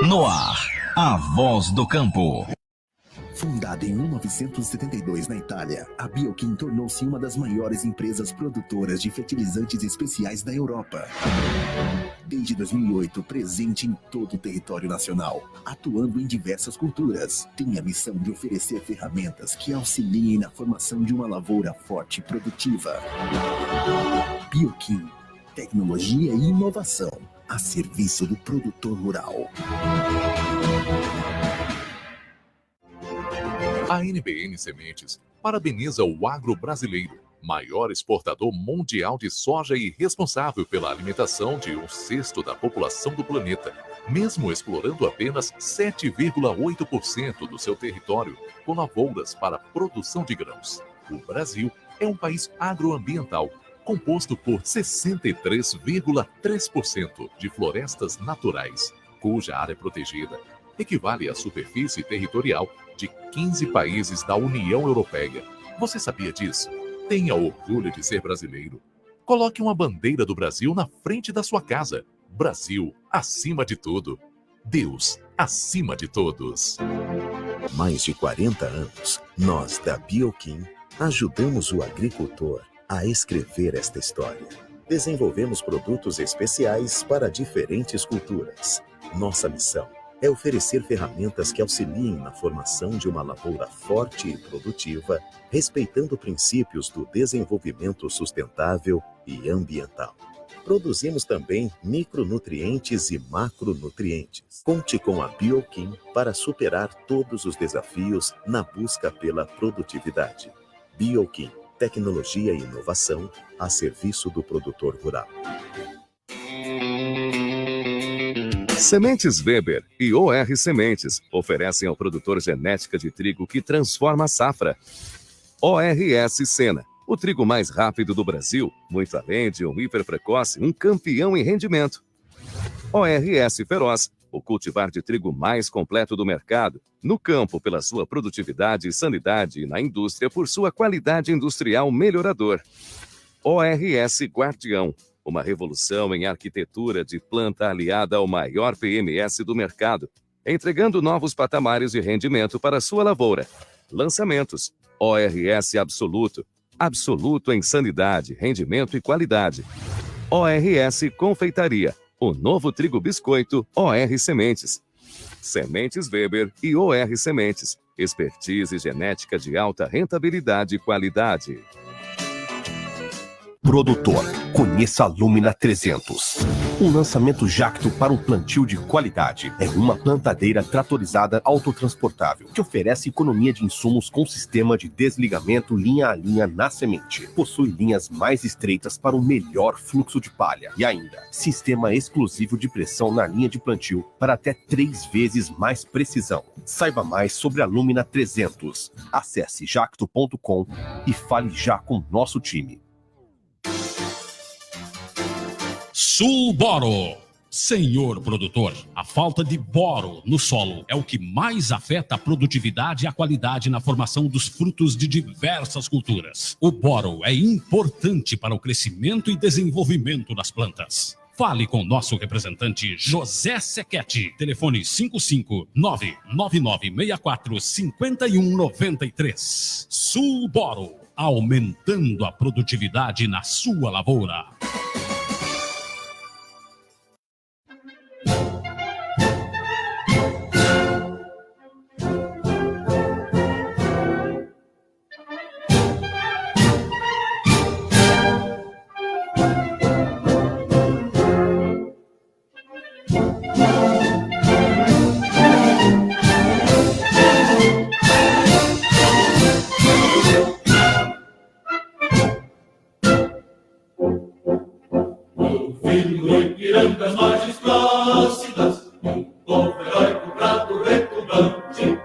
No ar, a voz do campo. Fundada em 1972 na Itália, a Bioquim tornou-se uma das maiores empresas produtoras de fertilizantes especiais da Europa. Desde 2008, presente em todo o território nacional, atuando em diversas culturas, tem a missão de oferecer ferramentas que auxiliem na formação de uma lavoura forte e produtiva. Bioquim, tecnologia e inovação a serviço do produtor rural. A NBN Sementes parabeniza o agro brasileiro, maior exportador mundial de soja e responsável pela alimentação de 1/6 da população do planeta, mesmo explorando apenas 7,8% do seu território com lavouras para produção de grãos. O Brasil é um país agroambiental, composto por 63,3% de florestas naturais, cuja área protegida equivale à superfície territorial de 15 países da União Europeia. Você sabia disso? Tenha orgulho de ser brasileiro. Coloque uma bandeira do Brasil na frente da sua casa. Brasil, acima de tudo. Deus, acima de todos. Mais de 40 anos, nós da Bioquim ajudamos o agricultor a escrever esta história. Desenvolvemos produtos especiais para diferentes culturas. Nossa missão é oferecer ferramentas que auxiliem na formação de uma lavoura forte e produtiva, respeitando princípios do desenvolvimento sustentável e ambiental. Produzimos também micronutrientes e macronutrientes. Conte com a Bioquim para superar todos os desafios na busca pela produtividade. Bioquim, tecnologia e inovação a serviço do produtor rural. Sementes Weber e OR Sementes oferecem ao produtor genética de trigo que transforma a safra. ORS Sena, o trigo mais rápido do Brasil, muito além de um hiperprecoce, um campeão em rendimento. ORS Feroz, o cultivar de trigo mais completo do mercado, no campo pela sua produtividade e sanidade e na indústria por sua qualidade industrial melhorador. ORS Guardião, uma revolução em arquitetura de planta aliada ao maior PMS do mercado, entregando novos patamares de rendimento para sua lavoura. Lançamentos: ORS Absoluto, absoluto em sanidade, rendimento e qualidade. ORS Confeitaria, o novo trigo biscoito OR Sementes. Sementes Weber e OR Sementes, expertise genética de alta rentabilidade e qualidade. Produtor, conheça a Lumina 300. Um lançamento Jacto para um plantio de qualidade. É uma plantadeira tratorizada autotransportável que oferece economia de insumos com sistema de desligamento linha a linha na semente. Possui linhas mais estreitas para um melhor fluxo de palha. E ainda, sistema exclusivo de pressão na linha de plantio para até 3 vezes mais precisão. Saiba mais sobre a Lumina 300. Acesse jacto.com e fale já com nosso time. Sulboro. Senhor produtor, a falta de boro no solo é o que mais afeta a produtividade e a qualidade na formação dos frutos de diversas culturas. O boro é importante para o crescimento e desenvolvimento das plantas. Fale com nosso representante José Sequete, telefone 559-9964-5193. Sulboro, aumentando a produtividade na sua lavoura. Ipiranga, margens plácidas, o povo heróico, prato retumbante,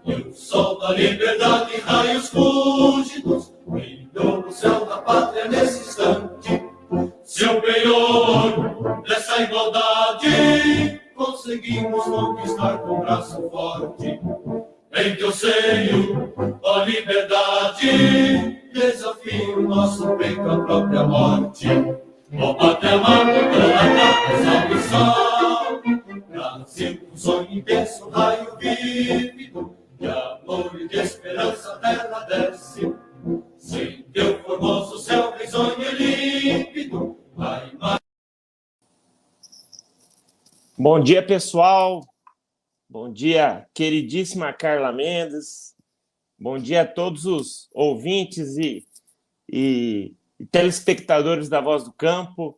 e o sol da liberdade em raios fúlgidos brilhou no céu da pátria nesse instante. Seu penhor dessa igualdade conseguimos conquistar com braço forte. Em teu seio, ó liberdade, desafio nosso peito à própria morte. Ó pátria amada, pela tua salve, Brasil, intenso raio vívido, de amor e de esperança a terra desce. Sem teu formoso céu risonho e límpido, a imagem... Bom dia, pessoal. Bom dia, queridíssima Carla Mendes. Bom dia a todos os ouvintes e telespectadores da Voz do Campo.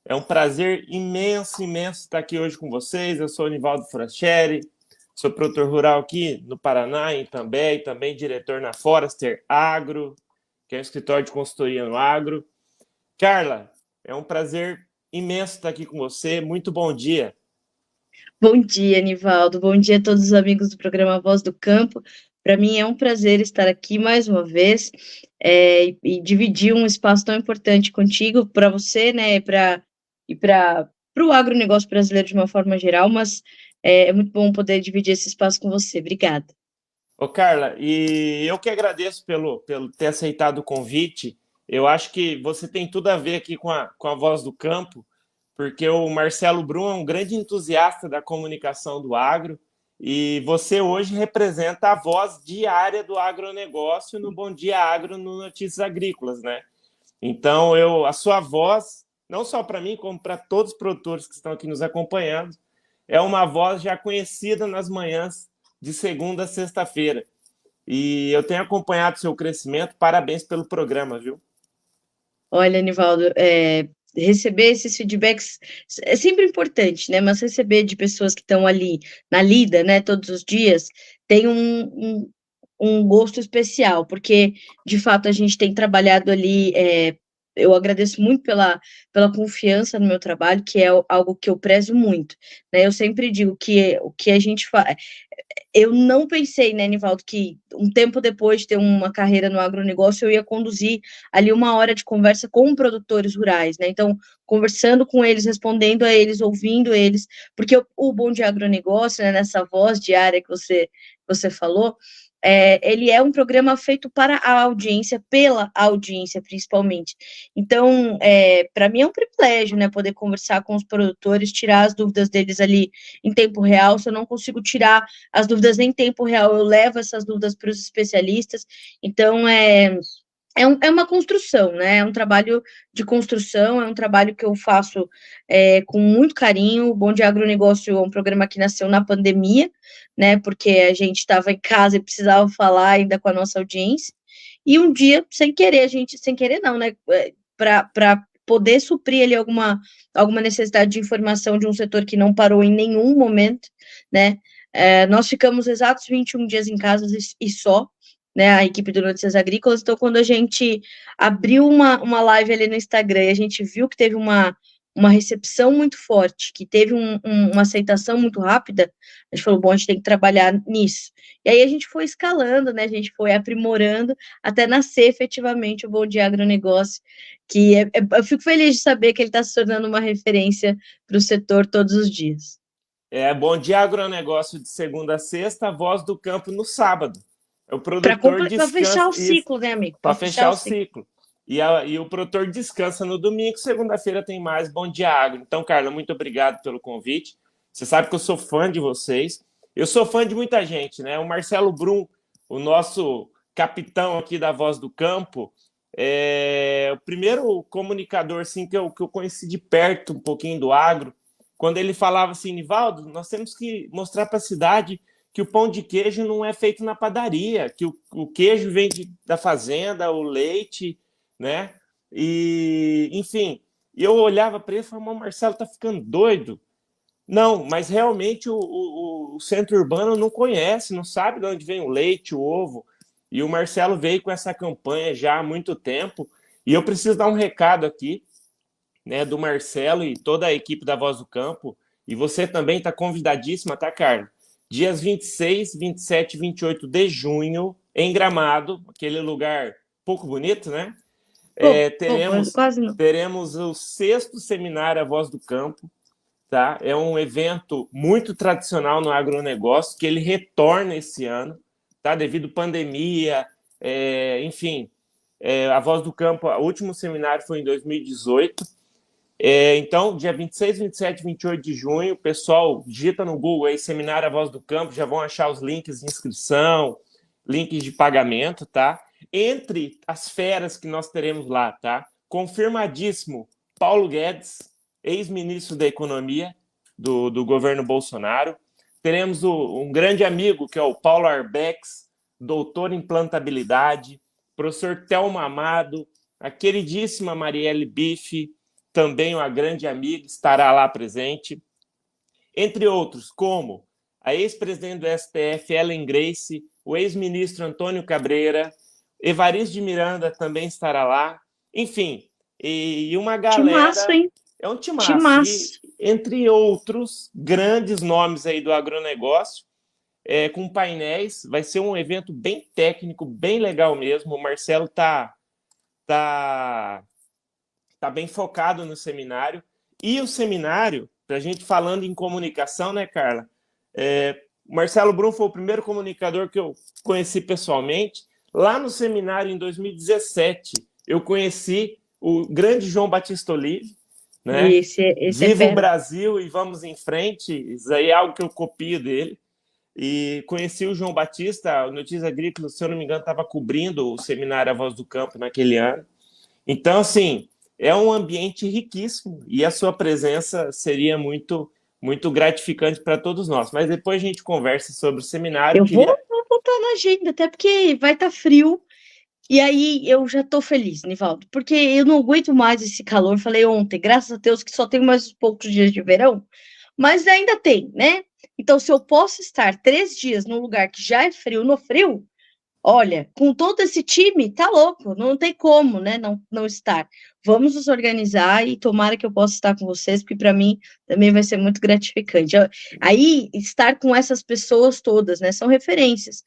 É um prazer imenso estar aqui hoje com vocês. Eu sou o Nivaldo Francheri, sou produtor rural aqui no Paraná, em Itambé, e também diretor na Forester Agro, que é um escritório de consultoria no agro. Carla, é um prazer imenso estar aqui com você. Muito bom dia. Bom dia, Nivaldo. Bom dia a todos os amigos do programa Voz do Campo. Para mim é um prazer estar aqui mais uma vez e dividir um espaço tão importante contigo, para você, né, e para o agronegócio brasileiro de uma forma geral, mas é muito bom poder dividir esse espaço com você. Obrigada. Ô, Carla, e eu que agradeço pelo ter aceitado o convite. Eu acho que você tem tudo a ver aqui com a Voz do Campo, porque o Marcelo Brum é um grande entusiasta da comunicação do agro, e você hoje representa a voz diária do agronegócio no Bom Dia Agro, no Notícias Agrícolas, né? Então, a sua voz, não só para mim, como para todos os produtores que estão aqui nos acompanhando, é uma voz já conhecida nas manhãs de segunda a sexta-feira. E eu tenho acompanhado seu crescimento. Parabéns pelo programa, viu? Olha, Nivaldo, receber esses feedbacks é sempre importante, né? Mas receber de pessoas que estão ali na lida, né, todos os dias, tem um gosto especial, porque, de fato, a gente tem trabalhado ali. Eu agradeço muito pela confiança no meu trabalho, que é algo que eu prezo muito, né? Eu sempre digo que o que a gente faz... Eu não pensei, né, Nivaldo, que um tempo depois de ter uma carreira no agronegócio, eu ia conduzir ali 1 hora de conversa com produtores rurais, né? Então, conversando com eles, respondendo a eles, ouvindo eles, porque o Bom Dia Agronegócio, né, nessa voz diária que você falou, ele é um programa feito para a audiência, pela audiência, principalmente. Então, para mim é um privilégio, né, poder conversar com os produtores, tirar as dúvidas deles ali em tempo real. Se eu não consigo tirar as dúvidas em tempo real, eu levo essas dúvidas para os especialistas. Então, é uma construção, né? É um trabalho de construção, é um trabalho que eu faço com muito carinho. O Bom Dia Agronegócio é um programa que nasceu na pandemia, né? Porque a gente estava em casa e precisava falar ainda com a nossa audiência. E um dia, sem querer não, né? Para poder suprir ali alguma necessidade de informação de um setor que não parou em nenhum momento, né? Nós ficamos exatos 21 dias em casa e só, né, a equipe do Notícias Agrícolas. Então, quando a gente abriu uma live ali no Instagram e a gente viu que teve uma recepção muito forte, que teve uma aceitação muito rápida, a gente falou, bom, a gente tem que trabalhar nisso. E aí a gente foi escalando, né, a gente foi aprimorando até nascer efetivamente o Bom Dia Agronegócio, que eu fico feliz de saber que ele está se tornando uma referência para o setor todos os dias. Bom Dia Agronegócio de segunda a sexta, Voz do Campo no sábado. O produtor para fechar o ciclo, né, amigo? Para fechar o ciclo. E o produtor descansa no domingo, segunda-feira tem mais Bom Dia Agro. Então, Carla, muito obrigado pelo convite. Você sabe que eu sou fã de vocês. Eu sou fã de muita gente, né? O Marcelo Brum, o nosso capitão aqui da Voz do Campo, é o primeiro comunicador assim, que eu conheci de perto um pouquinho do agro, quando ele falava assim, Nivaldo, nós temos que mostrar para a cidade que o pão de queijo não é feito na padaria, que o queijo vem da fazenda, o leite, né? E, enfim, eu olhava para ele e falava, o Marcelo tá ficando doido. Não, mas realmente o centro urbano não conhece, não sabe de onde vem o leite, o ovo. E o Marcelo veio com essa campanha já há muito tempo. E eu preciso dar um recado aqui, né, do Marcelo e toda a equipe da Voz do Campo. E você também está convidadíssima, tá, Carla? Dias 26, 27 e 28 de junho, em Gramado, aquele lugar pouco bonito, né? Teremos o 6º seminário A Voz do Campo, tá? É um evento muito tradicional no agronegócio, que ele retorna esse ano, tá? Devido à pandemia, enfim, A Voz do Campo, o último seminário foi em 2018, Então, dia 26, 27 e 28 de junho, o pessoal digita no Google aí, Seminário A Voz do Campo, já vão achar os links de inscrição, links de pagamento, tá? Entre as feras que nós teremos lá, tá? Confirmadíssimo, Paulo Guedes, ex-ministro da Economia do governo Bolsonaro. Teremos um grande amigo, que é o Paulo Arbex, doutor em plantabilidade, professor Thelma Amado, a queridíssima Marielle Bife, também uma grande amiga, estará lá presente. Entre outros, como a ex-presidente do STF, Ellen Grace, o ex-ministro Antônio Cabreira, Evaristo de Miranda também estará lá. Enfim, e uma galera... Timaço, hein? É um timaço. Timaço. Entre outros grandes nomes aí do agronegócio, com painéis. Vai ser um evento bem técnico, bem legal mesmo. O Marcelo tá bem focado no seminário. E o seminário, para a gente falando em comunicação, né, Carla? O Marcelo Brum foi o primeiro comunicador que eu conheci pessoalmente. Lá no seminário, em 2017, eu conheci o grande João Batista Olive, né? Esse Viva o Brasil e vamos em frente. Isso aí é algo que eu copio dele. E conheci o João Batista, o Notícias Agrícolas, se eu não me engano, estava cobrindo o seminário A Voz do Campo naquele ano. Então, assim, é um ambiente riquíssimo e a sua presença seria muito, muito gratificante para todos nós. Mas depois a gente conversa sobre o seminário. Eu vou botar na agenda, até porque vai estar frio. E aí eu já tô feliz, Nivaldo, porque eu não aguento mais esse calor. Falei ontem, graças a Deus que só tem mais poucos dias de verão, mas ainda tem, né? Então, se eu posso estar 3 dias num lugar que já é frio, no frio, olha, com todo esse time, tá louco, não tem como, né, não estar. Vamos nos organizar e tomara que eu possa estar com vocês, porque para mim também vai ser muito gratificante. Aí, estar com essas pessoas todas, né, são referências.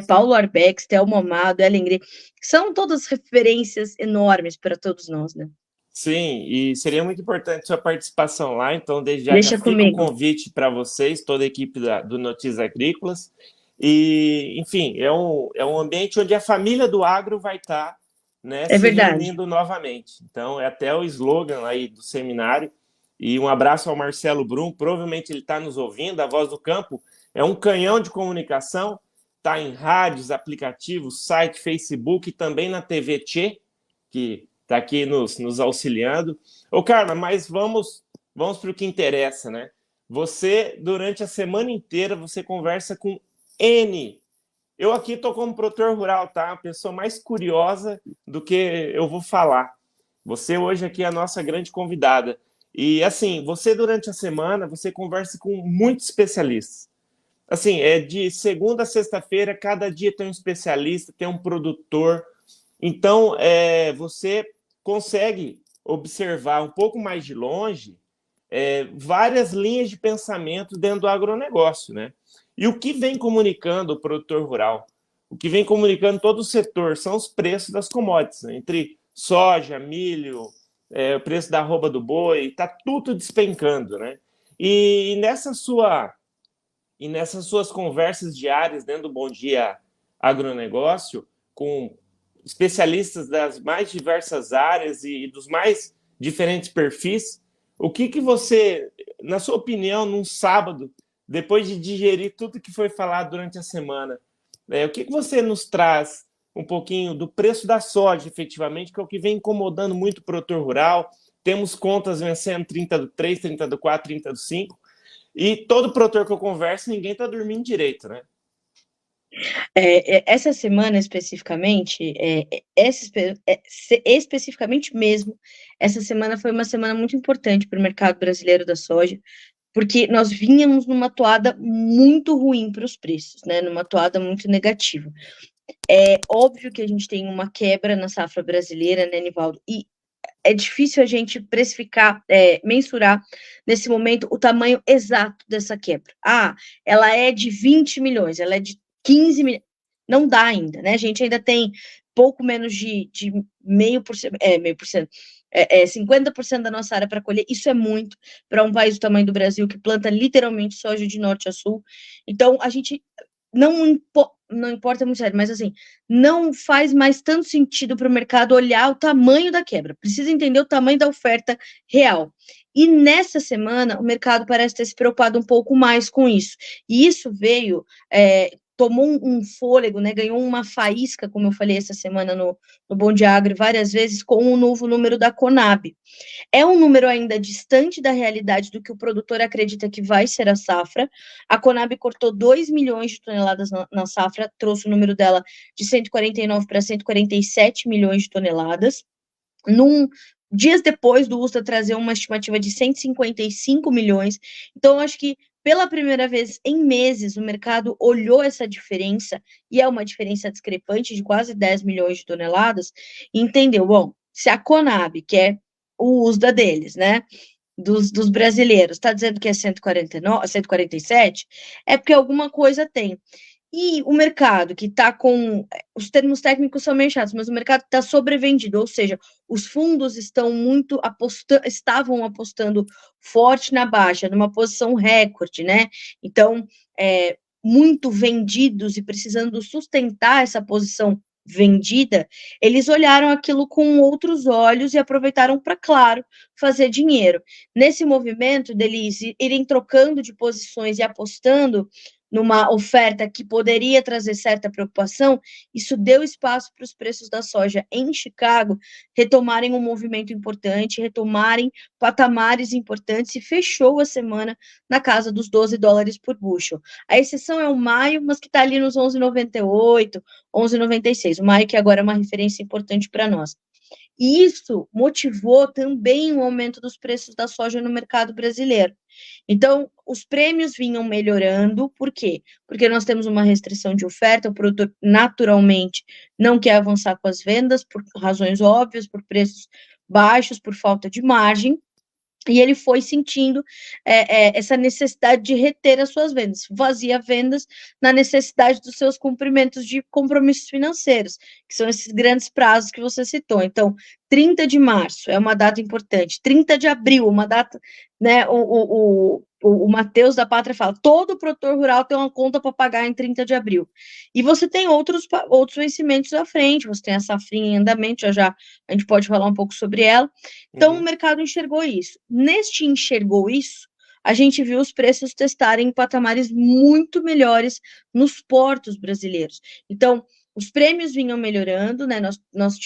Paulo Arbex, Thelma Amado, Ellen Grace, são todas referências enormes para todos nós, né? Sim, e seria muito importante sua participação lá, então desde já Deixa fica comigo. um convite para vocês, toda a equipe do Notícias Agrícolas, e, enfim, é um ambiente onde a família do agro vai estar, né, se reunindo novamente. Então, é até o slogan aí do seminário, e um abraço ao Marcelo Brum, provavelmente ele está nos ouvindo, a Voz do Campo é um canhão de comunicação, está em rádios, aplicativos, site, Facebook e também na TV Tchê, que está aqui nos auxiliando. Ô, Carla, mas vamos para o que interessa, né? Você, durante a semana inteira, você conversa com N. Eu aqui estou como produtor rural, tá? A pessoa mais curiosa do que eu vou falar. Você hoje aqui é a nossa grande convidada. E, assim, você, durante a semana, você conversa com muitos especialistas. Assim, de segunda a sexta-feira, cada dia tem um especialista, tem um produtor. Então, você consegue observar um pouco mais de longe várias linhas de pensamento dentro do agronegócio, né? E o que vem comunicando o produtor rural? O que vem comunicando todo o setor são os preços das commodities, né? Entre soja, milho, o preço da arroba do boi, está tudo despencando, né? E nessas suas conversas diárias dentro do Bom Dia Agronegócio, com especialistas das mais diversas áreas e dos mais diferentes perfis, o que você, na sua opinião, num sábado, depois de digerir tudo que foi falado durante a semana, o que você nos traz um pouquinho do preço da soja, efetivamente, que é o que vem incomodando muito o produtor rural? Temos contas vencendo 30 do 3, 30 do 4, 30 do 5, e todo produtor que eu converso, ninguém está dormindo direito, né? Essa semana especificamente, especificamente mesmo, essa semana foi uma semana muito importante para o mercado brasileiro da soja, porque nós vínhamos numa toada muito ruim para os preços, né? Numa toada muito negativa. É óbvio que a gente tem uma quebra na safra brasileira, né, Nivaldo? E é difícil a gente precificar, mensurar nesse momento o tamanho exato dessa quebra. Ela é de 20 milhões, ela é de 15 milhões. Não dá ainda, né? A gente ainda tem pouco menos de 0,5%, 50% da nossa área para colher. Isso é muito para um país do tamanho do Brasil, que planta literalmente soja de norte a sul. Então, a gente não importa muito sério, mas assim, não faz mais tanto sentido para o mercado olhar o tamanho da quebra, precisa entender o tamanho da oferta real. E nessa semana, o mercado parece ter se preocupado um pouco mais com isso. E isso veio, tomou um fôlego, né, ganhou uma faísca, como eu falei essa semana no Bom Dia Agro várias vezes, com o novo número da Conab. É um número ainda distante da realidade do que o produtor acredita que vai ser a safra. A Conab cortou 2 milhões de toneladas na safra, trouxe o número dela de 149 para 147 milhões de toneladas. Dias depois do USDA trazer uma estimativa de 155 milhões. Então, eu acho que pela primeira vez em meses, o mercado olhou essa diferença, e é uma diferença discrepante de quase 10 milhões de toneladas, e entendeu, bom, se a Conab, que é o USDA deles, né, dos brasileiros, está dizendo que é 149, 147, é porque alguma coisa tem. E o mercado que está com, os termos técnicos são meio chatos, mas o mercado está sobrevendido, ou seja, os fundos estavam apostando forte na baixa, numa posição recorde, né? Então, muito vendidos e precisando sustentar essa posição vendida, eles olharam aquilo com outros olhos e aproveitaram para, claro, fazer dinheiro. Nesse movimento deles irem trocando de posições e apostando numa oferta que poderia trazer certa preocupação, isso deu espaço para os preços da soja em Chicago retomarem um movimento importante, retomarem patamares importantes, e fechou a semana na casa dos $12 por bushel. A exceção é o maio, mas que está ali nos 11,98, 11,96. O maio que agora é uma referência importante para nós. E isso motivou também o aumento dos preços da soja no mercado brasileiro. Então, os prêmios vinham melhorando, por quê? Porque nós temos uma restrição de oferta, o produtor naturalmente não quer avançar com as vendas, por razões óbvias, por preços baixos, por falta de margem, e ele foi sentindo essa necessidade de reter as suas vendas, fazia vendas na necessidade dos seus cumprimentos de compromissos financeiros, que são esses grandes prazos que você citou. Então, 30 de março é uma data importante, 30 de abril, uma data, né, o Matheus da Pátria fala, todo produtor rural tem uma conta para pagar em 30 de abril. E você tem outros vencimentos à frente, você tem a safrinha em andamento, já a gente pode falar um pouco sobre ela. Então, o mercado enxergou isso. Neste enxergou isso, a gente viu os preços testarem patamares muito melhores nos portos brasileiros. Então, os prêmios vinham melhorando, né? Nós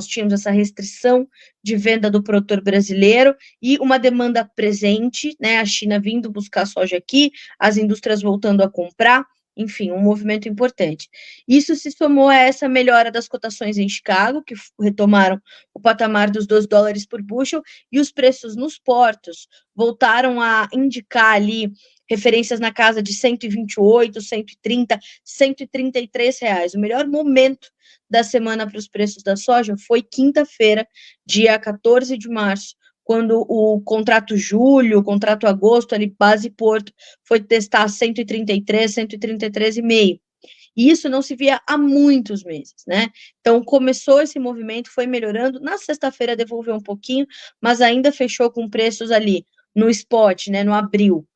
tínhamos essa restrição de venda do produtor brasileiro e uma demanda presente, né? A China vindo buscar soja aqui, as indústrias voltando a comprar, enfim, um movimento importante. Isso se somou a essa melhora das cotações em Chicago, que retomaram o patamar dos $12 por bushel, e os preços nos portos voltaram a indicar ali referências na casa de 128, 130, 133 reais. O melhor momento da semana para os preços da soja foi quinta-feira, dia 14 de março, quando o contrato julho, o contrato agosto, ali, base Porto, foi testar 133, 133,5. E isso não se via há muitos meses, né? Então, começou esse movimento, foi melhorando. Na sexta-feira devolveu um pouquinho, mas ainda fechou com preços ali no spot, né, no abril,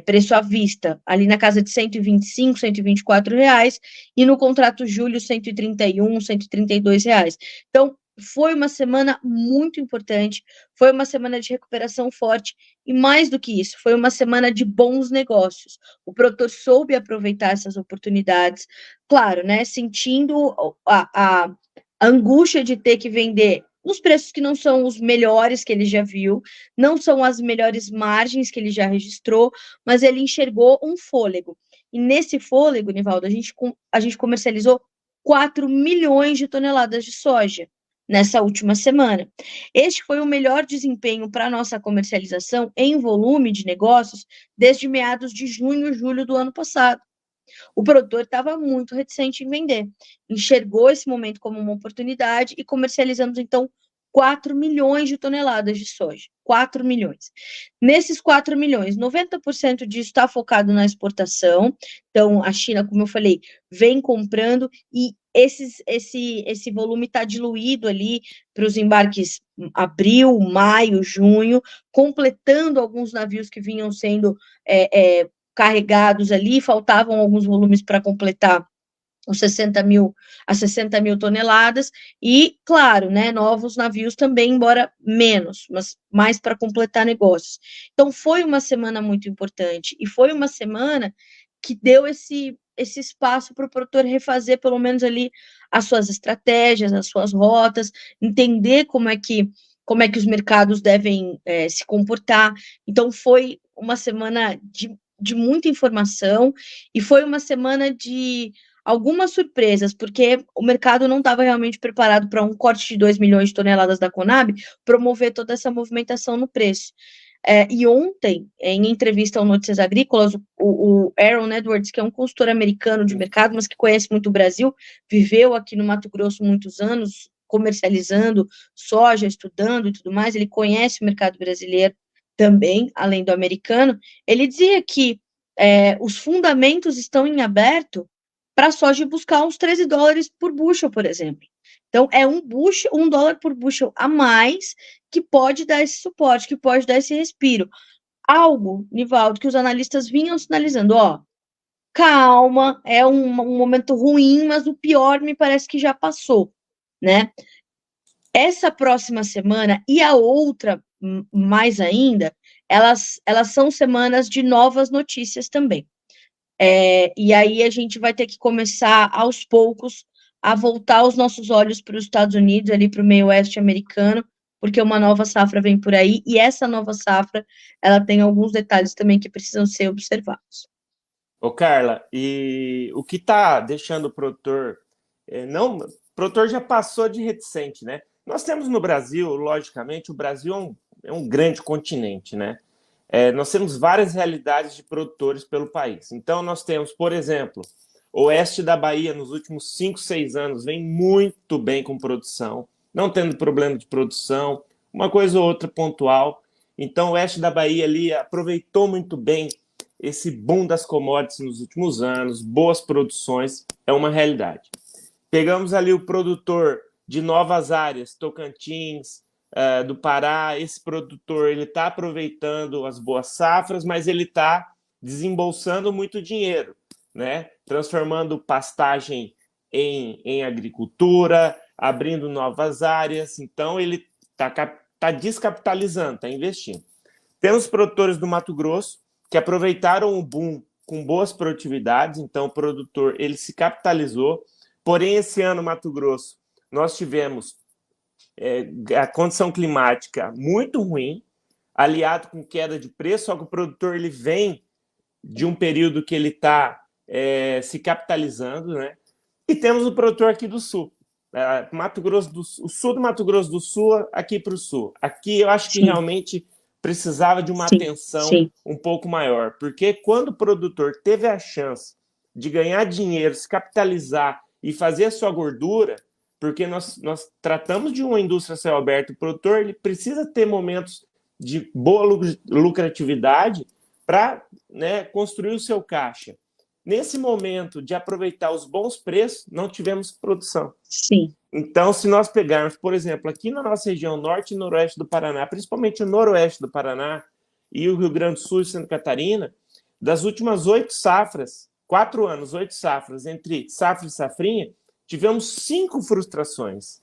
preço à vista, ali na casa de 125, 124 reais, e no contrato julho, 131, 132 reais. Então, foi uma semana muito importante, foi uma semana de recuperação forte, e mais do que isso, foi uma semana de bons negócios. O produtor soube aproveitar essas oportunidades, claro, né, sentindo a angústia de ter que vender nos preços que não são os melhores que ele já viu, não são as melhores margens que ele já registrou, mas ele enxergou um fôlego. E nesse fôlego, Nivaldo, a gente comercializou 4 milhões de toneladas de soja nessa última semana. Este foi o melhor desempenho para a nossa comercialização em volume de negócios desde meados de junho, julho do ano passado. O produtor estava muito reticente em vender, enxergou esse momento como uma oportunidade e comercializamos, então, 4 milhões de toneladas de soja. 4 milhões. Nesses 4 milhões, 90% disso está focado na exportação. Então, a China, como eu falei, vem comprando e esse volume está diluído ali para os embarques abril, maio, junho, completando alguns navios que vinham sendo carregados ali, faltavam alguns volumes para completar os 60 mil toneladas, e, claro, né, novos navios também, embora menos, mas mais para completar negócios. Então, foi uma semana muito importante, e foi uma semana que deu esse espaço para o produtor refazer, pelo menos ali, as suas estratégias, as suas rotas, entender como é que os mercados devem se comportar. Então, foi uma semana de muita informação, e foi uma semana de algumas surpresas, porque o mercado não estava realmente preparado para um corte de 2 milhões de toneladas da Conab promover toda essa movimentação no preço. E ontem, em entrevista ao Notícias Agrícolas, o Aaron Edwards, que é um consultor americano de mercado, mas que conhece muito o Brasil, viveu aqui no Mato Grosso muitos anos, comercializando soja, estudando e tudo mais, ele conhece o mercado brasileiro também, além do americano. Ele dizia que os fundamentos estão em aberto para a soja buscar uns 13 dólares por bushel, por exemplo. Então, é $1 por bushel a mais que pode dar esse suporte, que pode dar esse respiro. Algo, Nivaldo, que os analistas vinham sinalizando, calma, é um momento ruim, mas o pior me parece que já passou, né? Essa próxima semana e a outra, mais ainda, elas são semanas de novas notícias também. E aí a gente vai ter que começar, aos poucos, a voltar os nossos olhos para os Estados Unidos, ali para o meio oeste americano, porque uma nova safra vem por aí, e essa nova safra, ela tem alguns detalhes também que precisam ser observados. Ô, Carla, e o que está deixando o produtor... o produtor já passou de reticente, né? Nós temos no Brasil, logicamente, o Brasil é um grande continente, né? Nós temos várias realidades de produtores pelo país. Então, nós temos, por exemplo, o oeste da Bahia, nos últimos 5, 6 anos, vem muito bem com produção, não tendo problema de produção, uma coisa ou outra pontual. Então, o oeste da Bahia ali aproveitou muito bem esse boom das commodities nos últimos anos, boas produções, é uma realidade. Pegamos ali o produtor de novas áreas, Tocantins, do Pará, esse produtor ele está aproveitando as boas safras, mas ele está desembolsando muito dinheiro, né? Transformando pastagem em agricultura, abrindo novas áreas, então ele está descapitalizando, está investindo. Temos produtores do Mato Grosso que aproveitaram o boom com boas produtividades, então o produtor ele se capitalizou, porém esse ano Mato Grosso nós tivemos a condição climática muito ruim, aliado com queda de preço, só que o produtor ele vem de um período que ele está se capitalizando, né? E temos o produtor aqui do sul, Mato Grosso o sul do Mato Grosso do Sul, aqui para o sul. Aqui eu acho que realmente precisava de uma atenção um pouco maior, porque quando o produtor teve a chance de ganhar dinheiro, se capitalizar e fazer a sua gordura, porque nós tratamos de uma indústria a céu aberto, o produtor ele precisa ter momentos de boa lucratividade para, né, construir o seu caixa. Nesse momento de aproveitar os bons preços, não tivemos produção. Sim. Então, se nós pegarmos, por exemplo, aqui na nossa região norte e noroeste do Paraná, principalmente o noroeste do Paraná e o Rio Grande do Sul e Santa Catarina, das últimas 8 safras, 4 anos, 8 safras, entre safra e safrinha, tivemos 5 frustrações.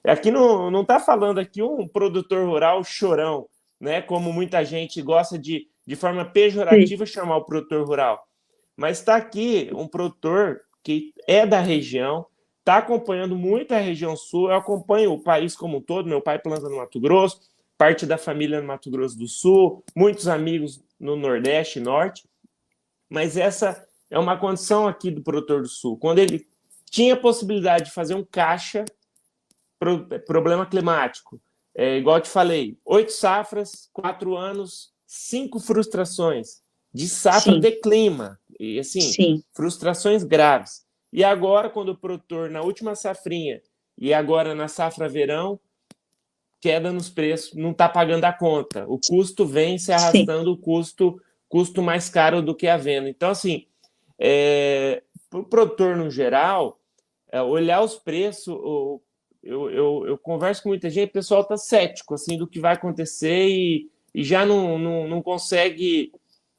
Aqui não está falando aqui um produtor rural chorão, né? Como muita gente gosta de forma pejorativa chamar o produtor rural. Mas está aqui um produtor que é da região, está acompanhando muito a região sul, eu acompanho o país como um todo, meu pai planta no Mato Grosso, parte da família no Mato Grosso do Sul, muitos amigos no Nordeste e Norte, mas essa é uma condição aqui do produtor do Sul. Quando ele tinha a possibilidade de fazer um caixa, problema climático, igual eu te falei, 8 safras, 4 anos, 5 frustrações de safra de clima, e assim, frustrações graves. E agora, quando o produtor, na última safrinha, e agora na safra verão, queda nos preços, não está pagando a conta. O custo vem se arrastando, o custo mais caro do que a venda. Então, assim, para o produtor no geral, olhar os preços, eu converso com muita gente, o pessoal está cético assim, do que vai acontecer e já não consegue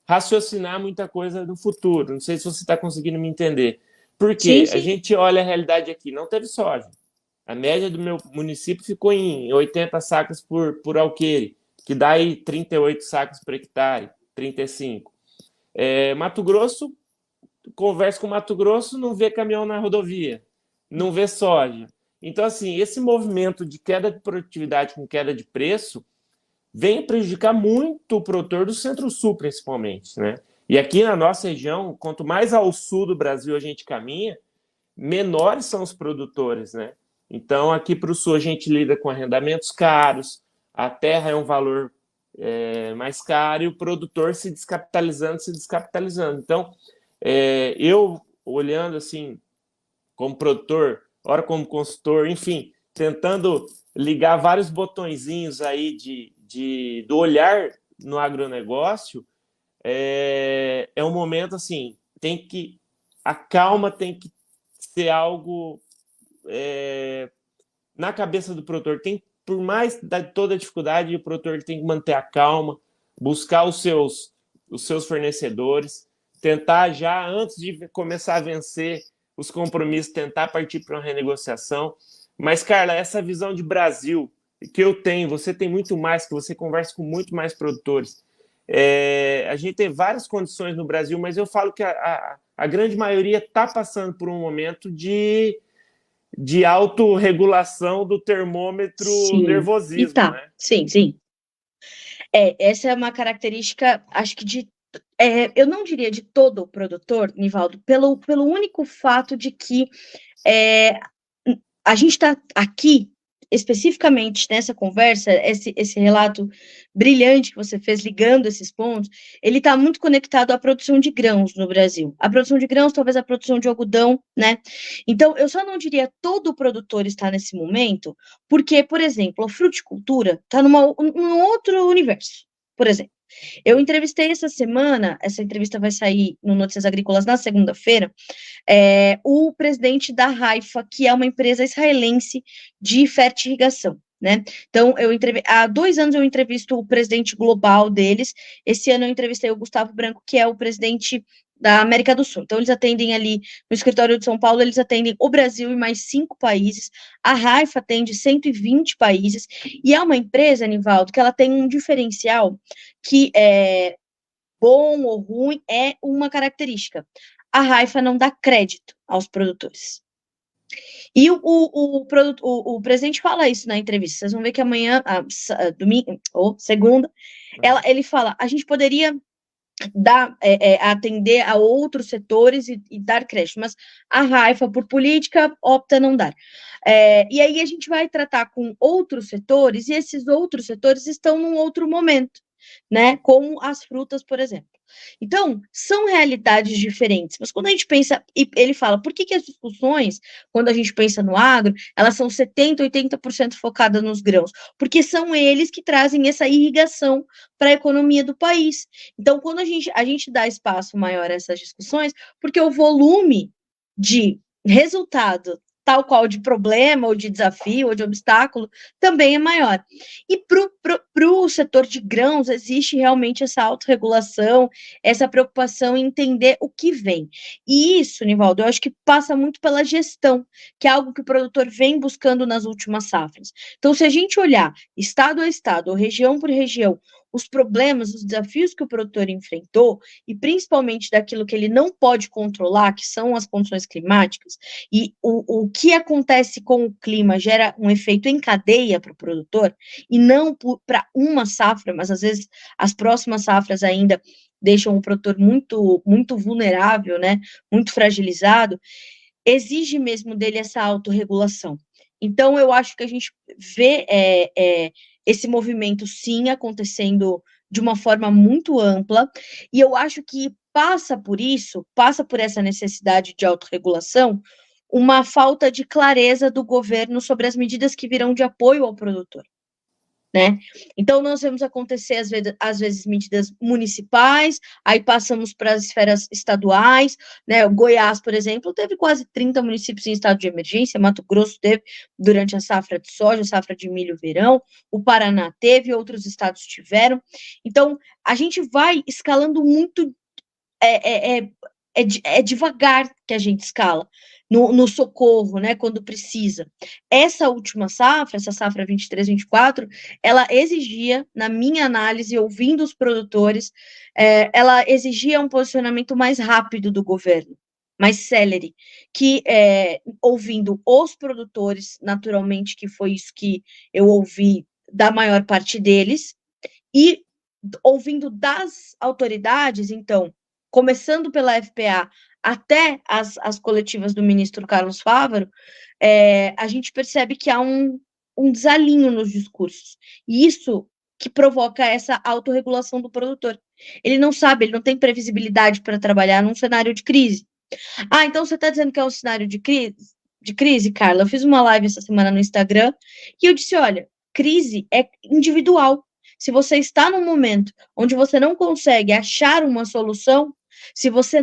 raciocinar muita coisa no futuro. Não sei se você está conseguindo me entender. Porque a gente olha a realidade aqui, não teve soja. A média do meu município ficou em 80 sacas por alqueire, que dá aí 38 sacas por hectare, 35. Mato Grosso, conversa com Mato Grosso, não vê caminhão na rodovia, não vê soja. Então, assim, esse movimento de queda de produtividade com queda de preço vem prejudicar muito o produtor do Centro-Sul, principalmente, né? E aqui na nossa região, quanto mais ao sul do Brasil a gente caminha, menores são os produtores, né? Então, aqui para o sul a gente lida com arrendamentos caros, a terra é um valor mais caro e o produtor se descapitalizando. Então, eu olhando assim, como produtor, ora como consultor, enfim, tentando ligar vários botõezinhos aí do olhar no agronegócio, é um momento assim, a calma tem que ser algo na cabeça do produtor. Por mais toda a dificuldade, o produtor tem que manter a calma, buscar os seus fornecedores, tentar já, antes de começar a vencer os compromissos, tentar partir para uma renegociação. Mas, Carla, essa visão de Brasil que eu tenho, você tem muito mais, que você conversa com muito mais produtores. A gente tem várias condições no Brasil, mas eu falo que a grande maioria está passando por um momento de autorregulação do termômetro nervosismo, né? Sim. Essa é uma característica, acho que eu não diria de todo o produtor, Nivaldo, pelo único fato de que a gente está aqui, especificamente nessa conversa, esse relato brilhante que você fez ligando esses pontos, ele está muito conectado à produção de grãos no Brasil. A produção de grãos, talvez a produção de algodão, né? Então, eu só não diria todo produtor está nesse momento, porque, por exemplo, a fruticultura está num outro universo, por exemplo. Eu entrevistei essa semana, essa entrevista vai sair no Notícias Agrícolas na segunda-feira, o presidente da Haifa, que é uma empresa israelense de fertirrigação, né? Então, há 2 anos eu entrevisto o presidente global deles, esse ano eu entrevistei o Gustavo Branco, que é o presidente da América do Sul. Então, eles atendem ali, no escritório de São Paulo, eles atendem o Brasil e mais 5 países, a Haifa atende 120 países, e é uma empresa, Nivaldo, que ela tem um diferencial que é bom ou ruim, é uma característica. A Haifa não dá crédito aos produtores. E o presidente fala isso na entrevista. Vocês vão ver que amanhã, domingo ou segunda, ele fala: a gente poderia atender a outros setores e dar crédito, mas a Haifa, por política, opta não dar. E aí a gente vai tratar com outros setores, e esses outros setores estão num outro momento, né? Como as frutas, por exemplo. Então, são realidades diferentes, mas quando a gente pensa, e ele fala, por que as discussões, quando a gente pensa no agro, elas são 70%, 80% focadas nos grãos? Porque são eles que trazem essa irrigação para a economia do país. Então, quando a gente dá espaço maior a essas discussões, porque o volume de resultado, tal qual de problema, ou de desafio, ou de obstáculo, também é maior. E para o setor de grãos, existe realmente essa autorregulação, essa preocupação em entender o que vem. E isso, Nivaldo, eu acho que passa muito pela gestão, que é algo que o produtor vem buscando nas últimas safras. Então, se a gente olhar estado a estado, ou região por região, os problemas, os desafios que o produtor enfrentou, e principalmente daquilo que ele não pode controlar, que são as condições climáticas, e o que acontece com o clima gera um efeito em cadeia para o produtor, e não para uma safra, mas às vezes as próximas safras ainda deixam o produtor muito, muito vulnerável, né, muito fragilizado, exige mesmo dele essa autorregulação. Então, eu acho que a gente vê esse movimento, sim, acontecendo de uma forma muito ampla, e eu acho que passa por essa necessidade de autorregulação, uma falta de clareza do governo sobre as medidas que virão de apoio ao produtor, né? Então, nós vemos acontecer, às vezes, medidas municipais, aí passamos para as esferas estaduais, né? O Goiás, por exemplo, teve quase 30 municípios em estado de emergência, Mato Grosso teve durante a safra de soja, safra de milho verão, o Paraná teve, outros estados tiveram. Então, a gente vai escalando muito, é devagar que a gente escala. No socorro, né, quando precisa. Essa última safra, essa safra 23-24, ela exigia, na minha análise, ouvindo os produtores, ela exigia um posicionamento mais rápido do governo, mais célere, que ouvindo os produtores, naturalmente, que foi isso que eu ouvi da maior parte deles, e ouvindo das autoridades, então, começando pela FPA, até as coletivas do ministro Carlos Fávaro, a gente percebe que há um desalinho nos discursos. E isso que provoca essa autorregulação do produtor. Ele não sabe, ele não tem previsibilidade para trabalhar num cenário de crise. Ah, então você está dizendo que é um cenário de crise, Carla? Eu fiz uma live essa semana no Instagram e eu disse, olha, crise é individual. Se você está num momento onde você não consegue achar uma solução, se você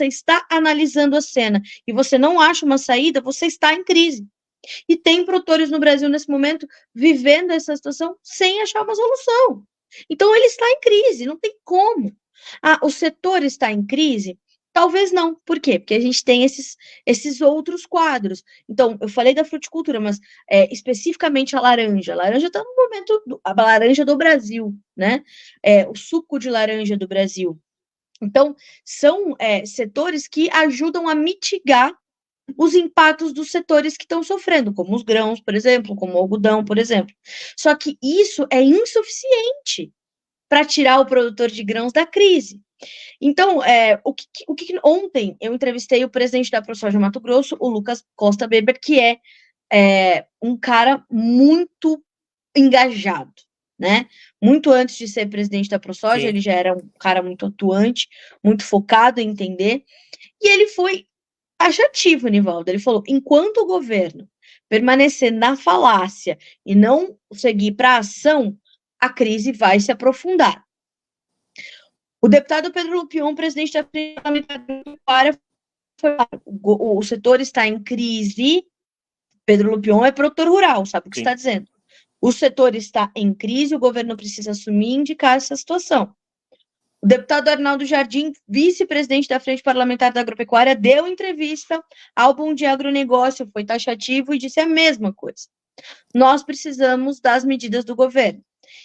está analisando a cena e você não acha uma saída, você está em crise. E tem produtores no Brasil nesse momento vivendo essa situação sem achar uma solução. Então ele está em crise, não tem como. Ah, o setor está em crise? Talvez não. Por quê? Porque a gente tem esses outros quadros. Então, eu falei da fruticultura, mas especificamente a laranja. A laranja está no momento, a laranja do Brasil, né? O suco de laranja do Brasil. Então, são setores que ajudam a mitigar os impactos dos setores que estão sofrendo, como os grãos, por exemplo, como o algodão, por exemplo. Só que isso é insuficiente para tirar o produtor de grãos da crise. Então, ontem eu entrevistei o presidente da ProSoja Mato Grosso, o Lucas Costa Weber, que é um cara muito engajado, né? Muito antes de ser presidente da ProSoja, ele já era um cara muito atuante, muito focado em entender, e ele foi taxativo, Nivaldo. Ele falou, enquanto o governo permanecer na falácia e não seguir para a ação, a crise vai se aprofundar. O deputado Pedro Lupion, presidente da Frente Parlamentar Agropecuária, o setor está em crise. Pedro Lupion é produtor rural, sabe o que está dizendo? O setor está em crise, o governo precisa assumir e indicar essa situação. O deputado Arnaldo Jardim, vice-presidente da Frente Parlamentar da Agropecuária, deu entrevista ao Bom Dia Agronegócio, foi taxativo e disse a mesma coisa. Nós precisamos das medidas do governo.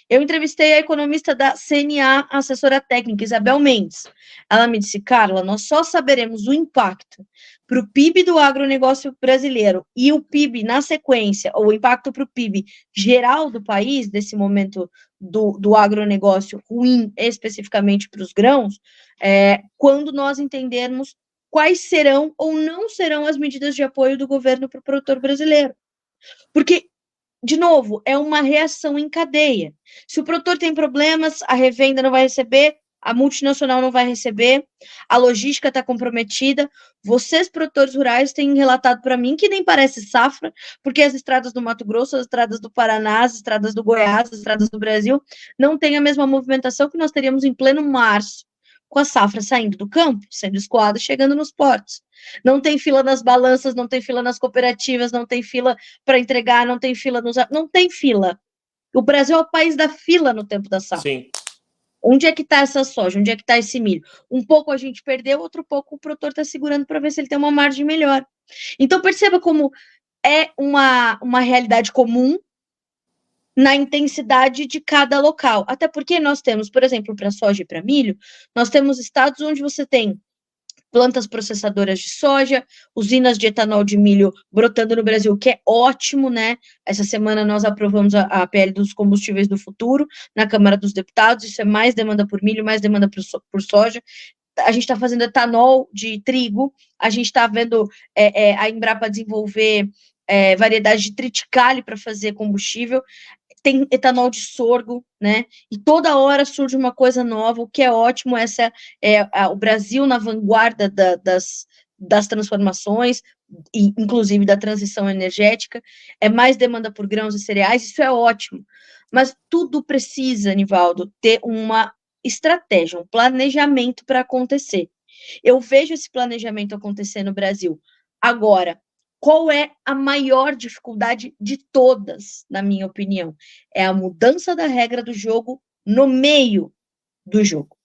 Eu entrevistei a economista da CNA, assessora técnica, Isabel Mendes. Ela me disse, Carla, nós só saberemos o impacto para o PIB do agronegócio brasileiro e o PIB na sequência, ou o impacto para o PIB geral do país, desse momento do agronegócio ruim, especificamente para os grãos, quando nós entendermos quais serão ou não serão as medidas de apoio do governo para o produtor brasileiro. Porque, de novo, é uma reação em cadeia. Se o produtor tem problemas, a revenda não vai receber, a multinacional não vai receber, a logística está comprometida. Vocês, produtores rurais, têm relatado para mim que nem parece safra, porque as estradas do Mato Grosso, as estradas do Paraná, as estradas do Goiás, as estradas do Brasil, não têm a mesma movimentação que nós teríamos em pleno março, com a safra saindo do campo, sendo escoada, chegando nos portos. Não tem fila nas balanças, não tem fila nas cooperativas, não tem fila para entregar, não tem fila nos... Não tem fila. O Brasil é o país da fila no tempo da safra. Sim. Onde é que está essa soja? Onde é que está esse milho? Um pouco a gente perdeu, outro pouco o produtor está segurando para ver se ele tem uma margem melhor. Então, perceba como é uma realidade comum na intensidade de cada local. Até porque nós temos, por exemplo, para soja e para milho, nós temos estados onde você tem plantas processadoras de soja, usinas de etanol de milho brotando no Brasil, que é ótimo, né? Essa semana nós aprovamos a PL dos combustíveis do futuro na Câmara dos Deputados, isso é mais demanda por milho, mais demanda por soja. A gente está fazendo etanol de trigo, a gente está vendo a Embrapa desenvolver variedade de triticale para fazer combustível, tem etanol de sorgo, né? E toda hora surge uma coisa nova, o que é ótimo. Essa o Brasil na vanguarda das transformações, e inclusive da transição energética. É mais demanda por grãos e cereais, isso é ótimo. Mas tudo precisa, Nivaldo, ter uma estratégia, um planejamento para acontecer. Eu vejo esse planejamento acontecer no Brasil. Agora, qual é a maior dificuldade de todas, na minha opinião? É a mudança da regra do jogo no meio do jogo.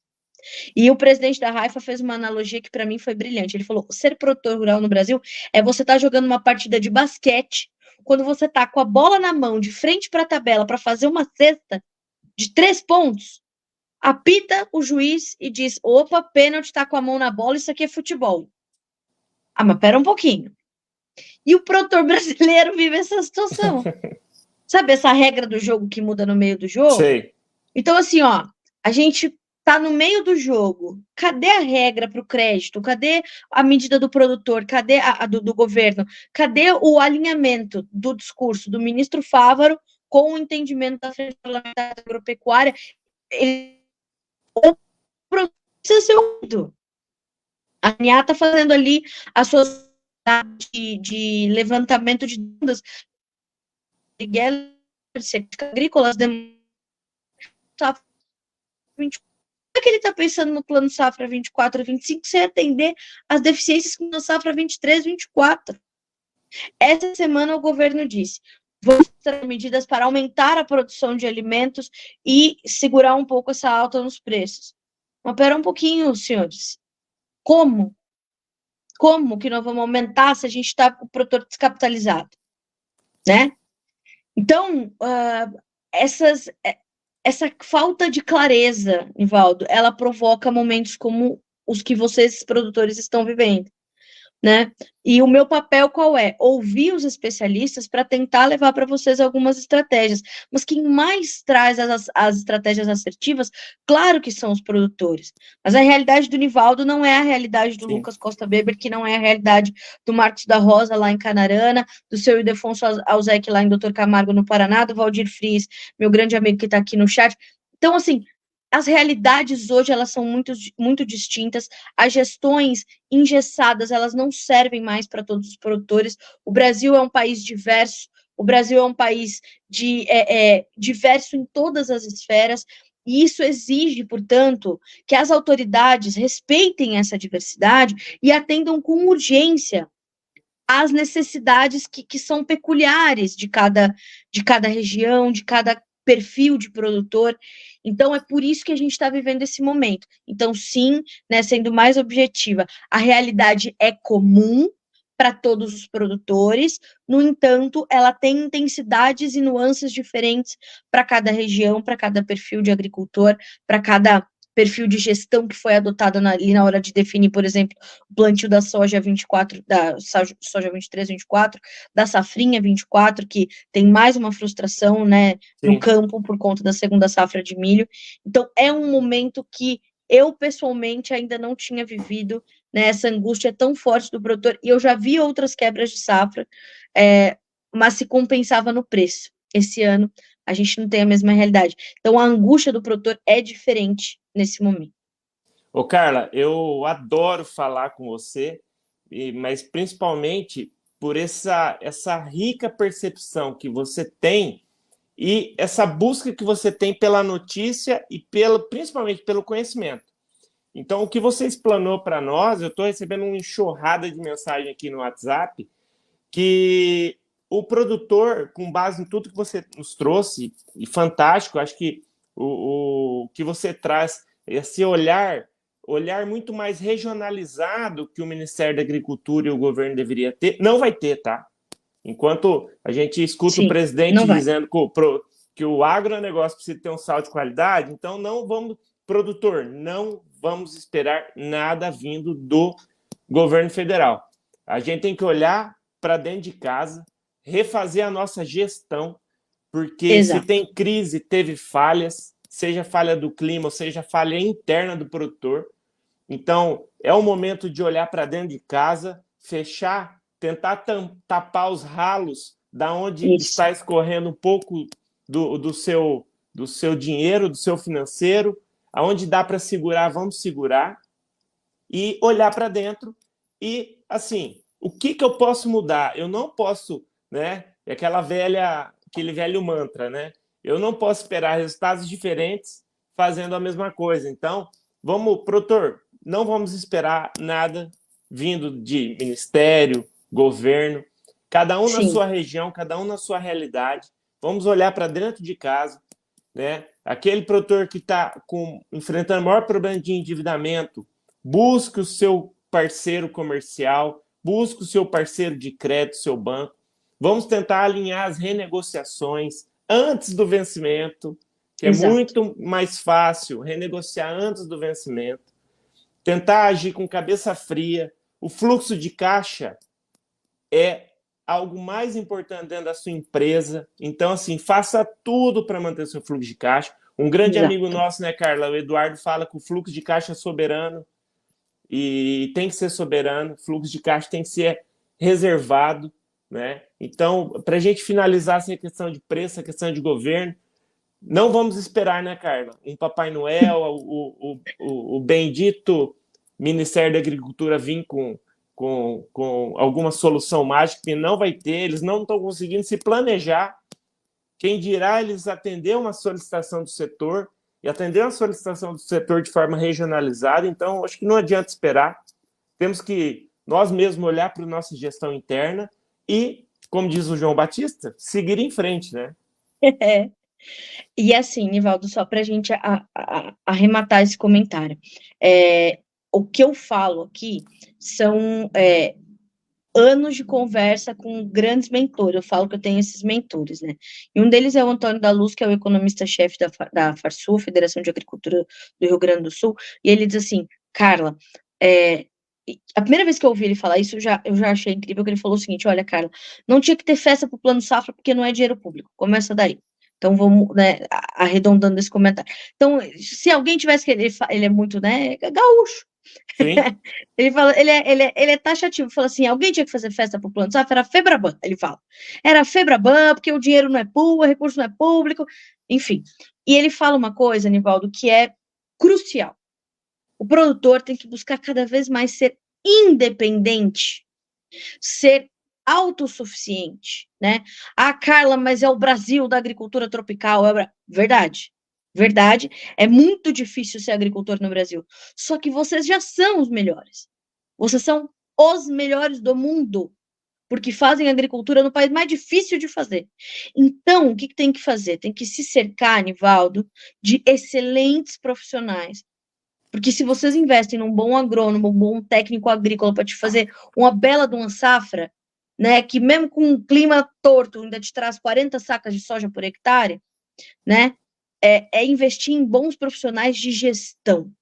E o presidente da Raifa fez uma analogia que para mim foi brilhante. Ele falou: ser produtor rural no Brasil é você estar jogando uma partida de basquete, quando você está com a bola na mão, de frente para a tabela, para fazer uma cesta de 3 pontos, apita o juiz e diz: opa, pênalti, está com a mão na bola, isso aqui é futebol. Ah, mas pera um pouquinho. E o produtor brasileiro vive essa situação. Sabe essa regra do jogo que muda no meio do jogo? Sei. Então, assim, ó, a gente tá no meio do jogo. Cadê a regra para o crédito? Cadê a medida do produtor? Cadê a do governo? Cadê o alinhamento do discurso do ministro Fávaro com o entendimento da Frente Parlamentar Agropecuária? Ele precisa ser ouvido. A ANIA está fazendo ali as suas de levantamento de dados agrícolas safra 24. Como é que ele está pensando no plano safra 24 e 25 sem atender às deficiências que no safra 23 e 24? Essa semana o governo disse: vamos ter medidas para aumentar a produção de alimentos e segurar um pouco essa alta nos preços. Mas pera um pouquinho, senhores. Como? Como que nós vamos aumentar se a gente está com o produtor descapitalizado? Né? Então, essa falta de clareza, Nivaldo, ela provoca momentos como os que vocês, produtores, estão vivendo, né? E o meu papel qual é? Ouvir os especialistas para tentar levar para vocês algumas estratégias. Mas quem mais traz as estratégias assertivas, claro que são os produtores. Mas a realidade do Nivaldo não é a realidade do Lucas Costa Weber, que não é a realidade do Marcos da Rosa, lá em Canarana, do seu Ildefonso Alzec, lá em Doutor Camargo, no Paraná, do Valdir Fries, meu grande amigo que está aqui no chat. Então, assim, as realidades hoje, elas são muito, muito distintas, as gestões engessadas, elas não servem mais para todos os produtores. O Brasil é um país diverso, o Brasil é um país diverso em todas as esferas, e isso exige, portanto, que as autoridades respeitem essa diversidade e atendam com urgência às necessidades que são peculiares de cada região, de cada perfil de produtor. Então, é por isso que a gente está vivendo esse momento. Então, sim, né, sendo mais objetiva, a realidade é comum para todos os produtores, no entanto, ela tem intensidades e nuances diferentes para cada região, para cada perfil de agricultor, para cada perfil de gestão que foi adotado ali na hora de definir, por exemplo, o plantio da soja 24, da soja 23, 24, da safrinha 24, que tem mais uma frustração, né, no campo por conta da segunda safra de milho. Então, é um momento que eu, pessoalmente, ainda não tinha vivido, né, essa angústia tão forte do produtor, e eu já vi outras quebras de safra, mas se compensava no preço. Esse ano, a gente não tem a mesma realidade. Então, a angústia do produtor é diferente nesse momento. Ô, Carla, eu adoro falar com você, mas principalmente por essa rica percepção que você tem e essa busca que você tem pela notícia e principalmente pelo conhecimento. Então, o que você explanou para nós, eu estou recebendo uma enxurrada de mensagem aqui no WhatsApp, que o produtor, com base em tudo que você nos trouxe, e fantástico, acho que o que você traz, esse olhar muito mais regionalizado que o Ministério da Agricultura e o governo deveria ter, não vai ter, tá? Enquanto a gente escuta o presidente dizendo que o agronegócio precisa ter um salto de qualidade, então produtor, não vamos esperar nada vindo do governo federal. A gente tem que olhar para dentro de casa, refazer a nossa gestão, porque se tem crise, teve falhas, seja falha do clima, ou seja falha interna do produtor. Então, é o momento de olhar para dentro de casa, fechar, tentar tapar os ralos da onde está escorrendo um pouco do seu dinheiro, do seu financeiro, aonde dá para segurar, vamos segurar, e olhar para dentro e, assim, o que eu posso mudar? Eu não posso, né? É aquele velho mantra, né? Eu não posso esperar resultados diferentes fazendo a mesma coisa. Então, produtor, não vamos esperar nada vindo de ministério, governo, cada um na sua região, cada um na sua realidade. Vamos olhar para dentro de casa, né? Aquele produtor que está enfrentando o maior problema de endividamento, busque o seu parceiro comercial, busque o seu parceiro de crédito, seu banco. Vamos tentar alinhar as renegociações antes do vencimento, que é muito mais fácil renegociar antes do vencimento. Tentar agir com cabeça fria. O fluxo de caixa é algo mais importante dentro da sua empresa. Então, assim, faça tudo para manter seu fluxo de caixa. Um grande amigo nosso, né, Carla? O Eduardo fala que o fluxo de caixa é soberano e tem que ser soberano. O fluxo de caixa tem que ser reservado, né? Então, para a gente finalizar essa questão de preço, a questão de governo, não vamos esperar, né, Carla? Um Papai Noel, o bendito Ministério da Agricultura vir com alguma solução mágica que não vai ter, eles não estão conseguindo se planejar. Quem dirá eles atender uma solicitação do setor e atender uma solicitação do setor de forma regionalizada. Então, acho que não adianta esperar. Temos que nós mesmos olhar para a nossa gestão interna e, como diz o João Batista, seguir em frente, né? E assim, Nivaldo, só para a gente arrematar esse comentário, o que eu falo aqui são anos de conversa com grandes mentores. Eu falo que eu tenho esses mentores, né? E um deles é o Antônio da Luz, que é o economista-chefe da FARSUL, Federação de Agricultura do Rio Grande do Sul, e ele diz assim, Carla, a primeira vez que eu ouvi ele falar isso, eu já achei incrível, que ele falou o seguinte, olha, Carla, não tinha que ter festa para o Plano Safra, porque não é dinheiro público, começa daí. Então, vamos, né, arredondando esse comentário. Então, se alguém tivesse que... Ele é muito, né, gaúcho. Sim. Ele fala, ele é taxativo, fala assim, alguém tinha que fazer festa para o Plano Safra, era a Febraban, ele fala. Era a Febraban, porque o dinheiro não é público, o recurso não é público, enfim. E ele fala uma coisa, Nivaldo, que é crucial. O produtor tem que buscar cada vez mais ser independente, ser autossuficiente, né? Ah, Carla, mas é o Brasil da agricultura tropical. Verdade. Verdade, é muito difícil ser agricultor no Brasil. Só que vocês já são os melhores. Vocês são os melhores do mundo, porque fazem agricultura no país mais difícil de fazer. Então, o que tem que fazer? Tem que se cercar, Nivaldo, de excelentes profissionais. Porque se vocês investem num bom agrônomo, um bom técnico agrícola para te fazer uma bela de uma safra, né, que mesmo com um clima torto ainda te traz 40 sacas de soja por hectare, né, é investir em bons profissionais de gestão,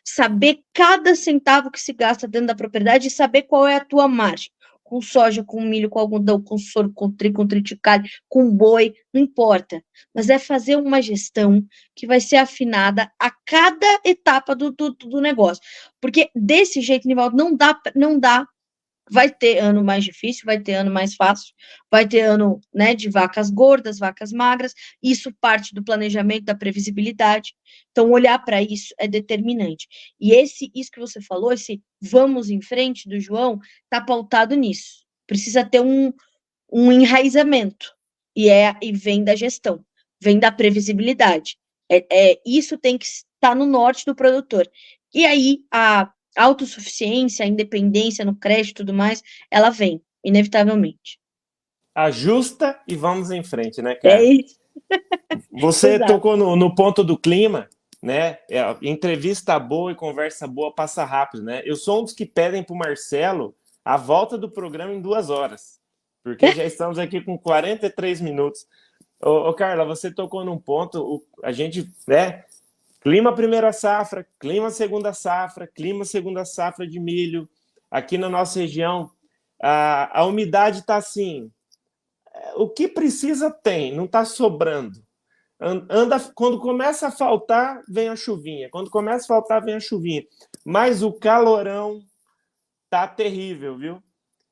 saber cada centavo que se gasta dentro da propriedade e saber qual é a tua margem, com soja, com milho, com algodão, com soro, com trigo, com triticale, com boi, não importa, mas é fazer uma gestão que vai ser afinada a cada etapa do negócio, porque desse jeito, Nivaldo, não dá. Vai ter ano mais difícil, vai ter ano mais fácil, vai ter ano, né, de vacas gordas, vacas magras, isso parte do planejamento, da previsibilidade. Então, olhar para isso é determinante. E isso que você falou, esse vamos em frente do João, está pautado nisso. Precisa ter um enraizamento, e vem da gestão, vem da previsibilidade. Isso tem que estar no norte do produtor. E aí, a autossuficiência, a independência no crédito e tudo mais, ela vem, inevitavelmente. Ajusta e vamos em frente, né, cara? É isso. Você tocou no ponto do clima, né? Entrevista boa e conversa boa passa rápido, né? Eu sou um dos que pedem para o Marcelo a volta do programa em 2 horas, porque já estamos aqui com 43 minutos. Ô, Carla, você tocou num ponto, a gente, né? Clima primeira safra, clima segunda safra de milho. Aqui na nossa região, a umidade está assim, o que precisa tem, não está sobrando. Quando começa a faltar, vem a chuvinha. Quando começa a faltar, vem a chuvinha. Mas o calorão tá terrível, viu?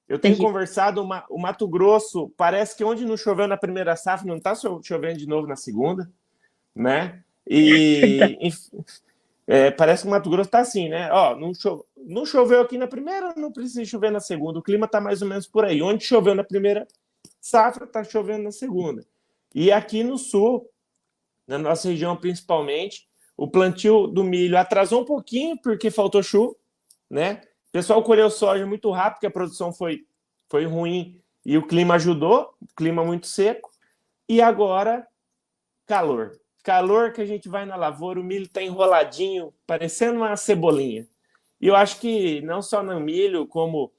Eu tenho conversado, o Mato Grosso, parece que onde não choveu na primeira safra, não está chovendo de novo na segunda, né? E parece que o Mato Grosso está assim, né? Ó, não choveu aqui na primeira, não precisa chover na segunda. O clima está mais ou menos por aí. Onde choveu na primeira safra, está chovendo na segunda. E aqui no sul, na nossa região principalmente. O plantio do milho atrasou um pouquinho porque faltou chuva, né? O pessoal colheu soja muito rápido, porque a produção foi ruim e o clima ajudou, o clima muito seco. E agora, calor. Calor que a gente vai na lavoura, o milho está enroladinho, parecendo uma cebolinha. E eu acho que não só no milho, como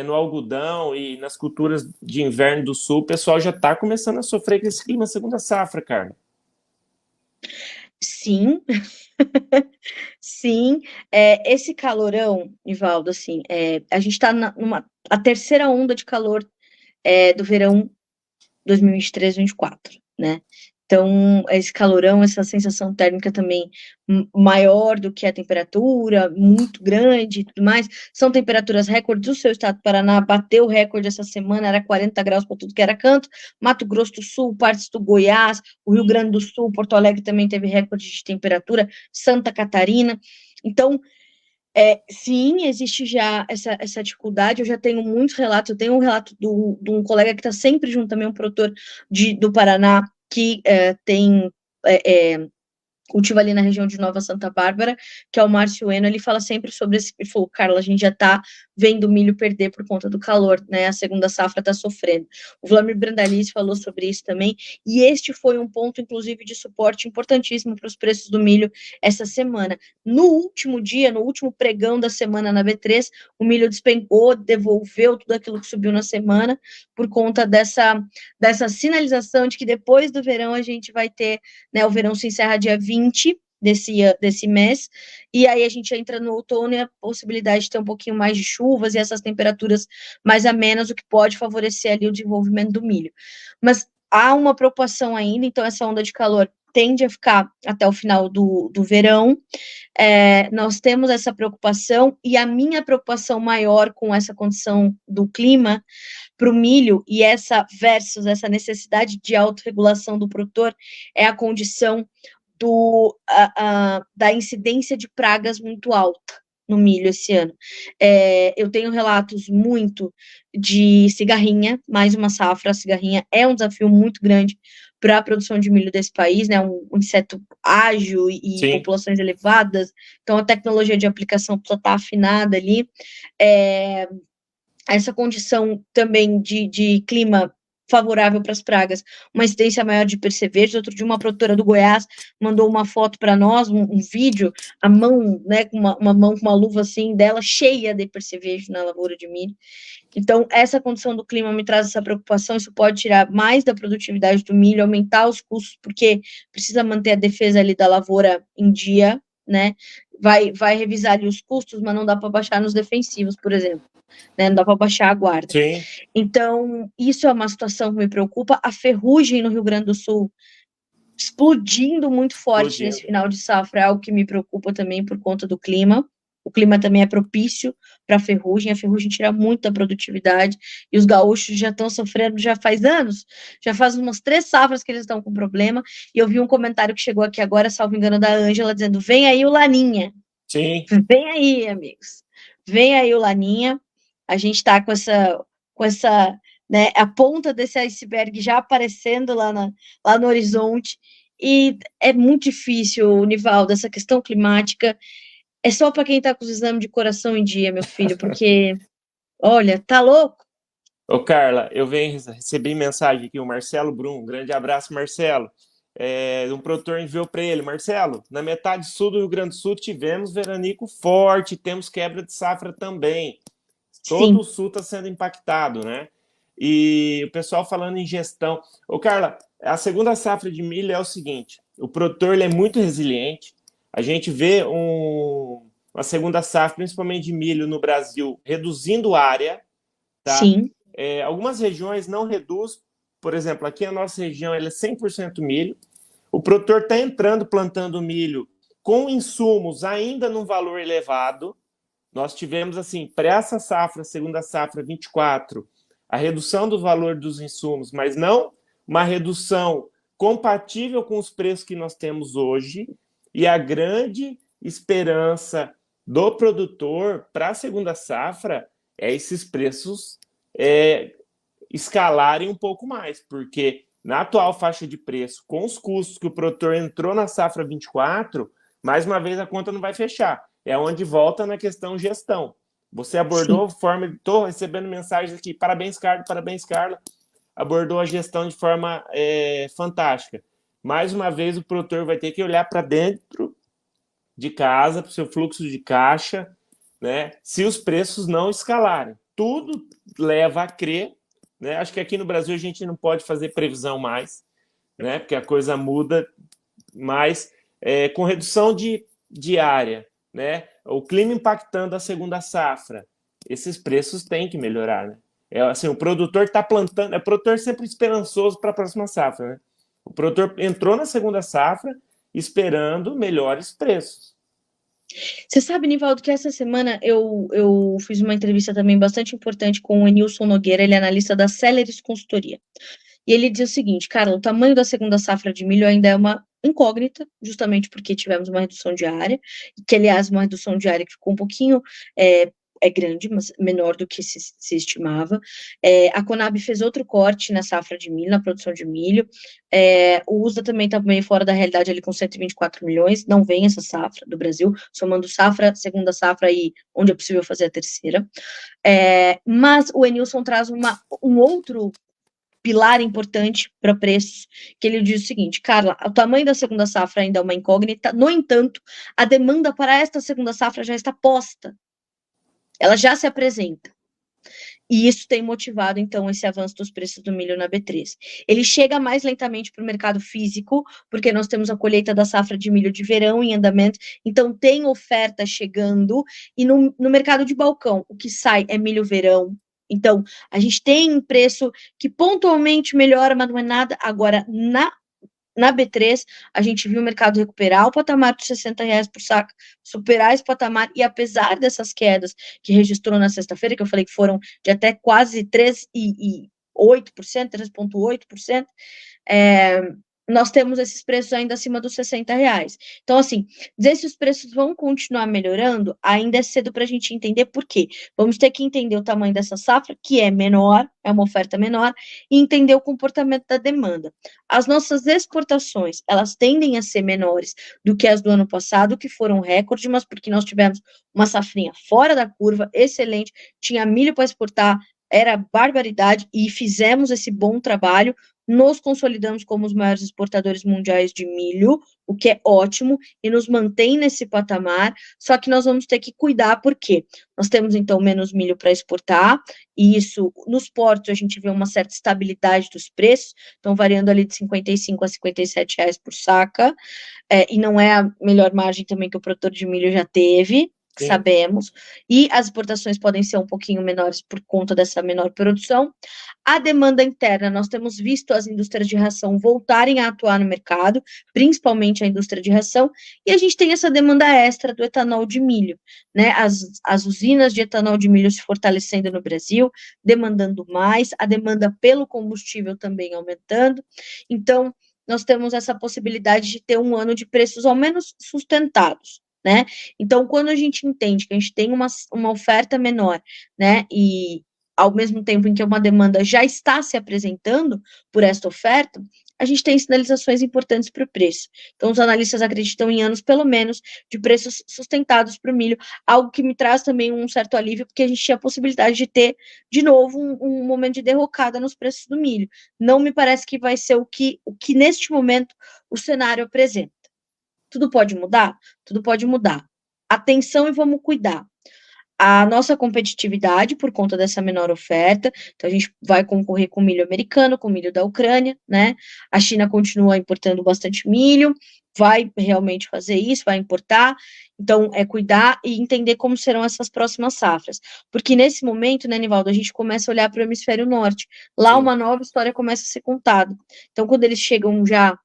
no algodão e nas culturas de inverno do sul, o pessoal já está começando a sofrer com esse clima segunda safra, Carla. Sim, sim. Esse calorão, Nivaldo, assim, a gente está a terceira onda de calor do verão 2023-24, né? Então, esse calorão, essa sensação térmica também maior do que a temperatura, muito grande e tudo mais, são temperaturas recordes. O seu estado do Paraná bateu o recorde essa semana, era 40 graus para tudo que era canto. Mato Grosso do Sul, partes do Goiás, o Rio Grande do Sul, Porto Alegre também teve recorde de temperatura, Santa Catarina. Então, sim, existe já essa dificuldade. Eu já tenho muitos relatos. Eu tenho um relato de um colega que está sempre junto também, um produtor do Paraná, que tem cultiva ali na região de Nova Santa Bárbara, que é o Márcio Eno. Ele fala sempre sobre esse. Ele falou: Carla, a gente já está vendo o milho perder por conta do calor, né? A segunda safra está sofrendo. O Vlamir Brandaliz falou sobre isso também, e este foi um ponto, inclusive, de suporte importantíssimo para os preços do milho essa semana. No último dia, no último pregão da semana na B3, o milho despencou, devolveu tudo aquilo que subiu na semana, por conta dessa sinalização de que depois do verão a gente vai ter, né? O verão se encerra dia 20 desse mês, e aí a gente entra no outono e a possibilidade de ter um pouquinho mais de chuvas e essas temperaturas mais amenas, o que pode favorecer ali o desenvolvimento do milho. Mas há uma preocupação ainda, então essa onda de calor tende a ficar até o final do verão. Nós temos essa preocupação, e a minha preocupação maior com essa condição do clima para o milho, e essa necessidade de autorregulação do produtor, é a condição da incidência de pragas muito alta no milho esse ano. Eu tenho relatos muito de cigarrinha, mais uma safra. A cigarrinha é um desafio muito grande para a produção de milho desse país, né? Um inseto ágil e Sim. populações elevadas, então a tecnologia de aplicação precisa estar afinada ali. Essa condição também de clima favorável para as pragas, uma incidência maior de percevejos. Outro dia, uma produtora do Goiás mandou uma foto para nós, um vídeo, a mão, né, com uma mão com uma luva assim dela, cheia de percevejo na lavoura de milho. Então, essa condição do clima me traz essa preocupação. Isso pode tirar mais da produtividade do milho, aumentar os custos, porque precisa manter a defesa ali da lavoura em dia, né? Vai revisar ali os custos, mas não dá para baixar nos defensivos, por exemplo. Né, não dá para baixar a guarda. Sim. Então, isso é uma situação que me preocupa. A ferrugem no Rio Grande do Sul explodindo muito forte nesse final de safra é algo que me preocupa também por conta do clima. O clima também é propício para a ferrugem tira muito da produtividade, e os gaúchos já estão sofrendo já faz anos, já faz umas 3 safras que eles estão com problema. E eu vi um comentário que chegou aqui agora, salvo engano, da Ângela, dizendo: vem aí o Laninha. Sim. Vem aí, amigos. Vem aí o Laninha. A gente está com essa, né, a ponta desse iceberg já aparecendo lá no horizonte, e é muito difícil, Nivaldo, essa questão climática. É só para quem está com os exames de coração em dia, meu filho, porque, olha, tá louco? Ô, Carla, eu recebi mensagem aqui, o Marcelo Brum, um grande abraço, Marcelo. Um produtor enviou para ele: Marcelo, na metade sul do Rio Grande do Sul tivemos veranico forte, temos quebra de safra também. Todo o sul está sendo impactado, né? E o pessoal falando em gestão. Ô, Carla, a segunda safra de milho é o seguinte: o produtor ele é muito resiliente. A gente vê uma segunda safra, principalmente de milho no Brasil, reduzindo área. Tá? Sim. Algumas regiões não reduz. Por exemplo, aqui a nossa região ela é 100% milho. O produtor está entrando, plantando milho com insumos ainda num valor elevado. Nós tivemos, assim, para essa safra, segunda safra 24, a redução do valor dos insumos, mas não uma redução compatível com os preços que nós temos hoje. E a grande esperança do produtor para a segunda safra é esses preços escalarem um pouco mais, porque na atual faixa de preço, com os custos que o produtor entrou na safra 24, mais uma vez a conta não vai fechar. É onde volta na questão gestão. Você abordou forma... Estou recebendo mensagens aqui, parabéns, Carla. Abordou a gestão de forma fantástica. Mais uma vez, o produtor vai ter que olhar para dentro de casa, para o seu fluxo de caixa, né? Se os preços não escalarem. Tudo leva a crer, né? Acho que aqui no Brasil a gente não pode fazer previsão mais, né? Porque a coisa muda, mas com redução de área, né? O clima impactando a segunda safra, esses preços têm que melhorar, né? Assim, o produtor está plantando, o produtor sempre esperançoso para a próxima safra, né? O produtor entrou na segunda safra esperando melhores preços. Você sabe, Nivaldo, que essa semana eu fiz uma entrevista também bastante importante com o Enilson Nogueira, ele é analista da Celeris Consultoria. E ele diz o seguinte, cara, o tamanho da segunda safra de milho ainda é uma incógnita, justamente porque tivemos uma redução de área, que, aliás, uma redução de área que ficou um pouquinho grande, mas menor do que se estimava. A Conab fez outro corte na safra de milho, na produção de milho. O USDA também está meio fora da realidade ali com 124 milhões, não vem essa safra do Brasil, somando safra, segunda safra e onde é possível fazer a terceira. Mas o Enilson traz um outro pilar importante para preços, que ele diz o seguinte, Carla, o tamanho da segunda safra ainda é uma incógnita, no entanto, a demanda para esta segunda safra já está posta. Ela já se apresenta. E isso tem motivado, então, esse avanço dos preços do milho na B3. Ele chega mais lentamente para o mercado físico, porque nós temos a colheita da safra de milho de verão em andamento, então tem oferta chegando, e no mercado de balcão, o que sai é milho verão. Então, a gente tem preço que pontualmente melhora, mas não é nada. Agora, na B3, a gente viu o mercado recuperar o patamar de R$60 por saco, superar esse patamar, e apesar dessas quedas que registrou na sexta-feira, que eu falei que foram de até quase 3,8%, nós temos esses preços ainda acima dos R$60. Então, assim, dizer se os preços vão continuar melhorando, ainda é cedo para a gente entender por quê. Vamos ter que entender o tamanho dessa safra, que é menor, é uma oferta menor, e entender o comportamento da demanda. As nossas exportações, elas tendem a ser menores do que as do ano passado, que foram recorde, mas porque nós tivemos uma safrinha fora da curva, excelente, tinha milho para exportar, era barbaridade, e fizemos esse bom trabalho, nos consolidamos como os maiores exportadores mundiais de milho, o que é ótimo, e nos mantém nesse patamar, só que nós vamos ter que cuidar, porque nós temos, então, menos milho para exportar, e isso, nos portos, a gente vê uma certa estabilidade dos preços, estão variando ali de R$55 a R$57 por saca, e não é a melhor margem também que o produtor de milho já teve, Sim. Sabemos, e as exportações podem ser um pouquinho menores por conta dessa menor produção. A demanda interna, nós temos visto as indústrias de ração voltarem a atuar no mercado, principalmente a indústria de ração, e a gente tem essa demanda extra do etanol de milho, né? As usinas de etanol de milho se fortalecendo no Brasil, demandando mais, a demanda pelo combustível também aumentando, então nós temos essa possibilidade de ter um ano de preços ao menos sustentados, né? Então, quando a gente entende que a gente tem uma oferta menor, né, e ao mesmo tempo em que uma demanda já está se apresentando por esta oferta, a gente tem sinalizações importantes para o preço. Então, os analistas acreditam em anos, pelo menos, de preços sustentados para o milho, algo que me traz também um certo alívio, porque a gente tinha a possibilidade de ter, de novo, um momento de derrocada nos preços do milho. Não me parece que vai ser o que neste momento, o cenário apresenta. Tudo pode mudar? Tudo pode mudar. Atenção e vamos cuidar. A nossa competitividade, por conta dessa menor oferta, então a gente vai concorrer com milho americano, com milho da Ucrânia, né? A China continua importando bastante milho, vai realmente fazer isso, vai importar, então é cuidar e entender como serão essas próximas safras. Porque nesse momento, né, Nivaldo, a gente começa a olhar para o hemisfério norte. Lá Sim. uma nova história começa a ser contada. Então, quando eles chegam já,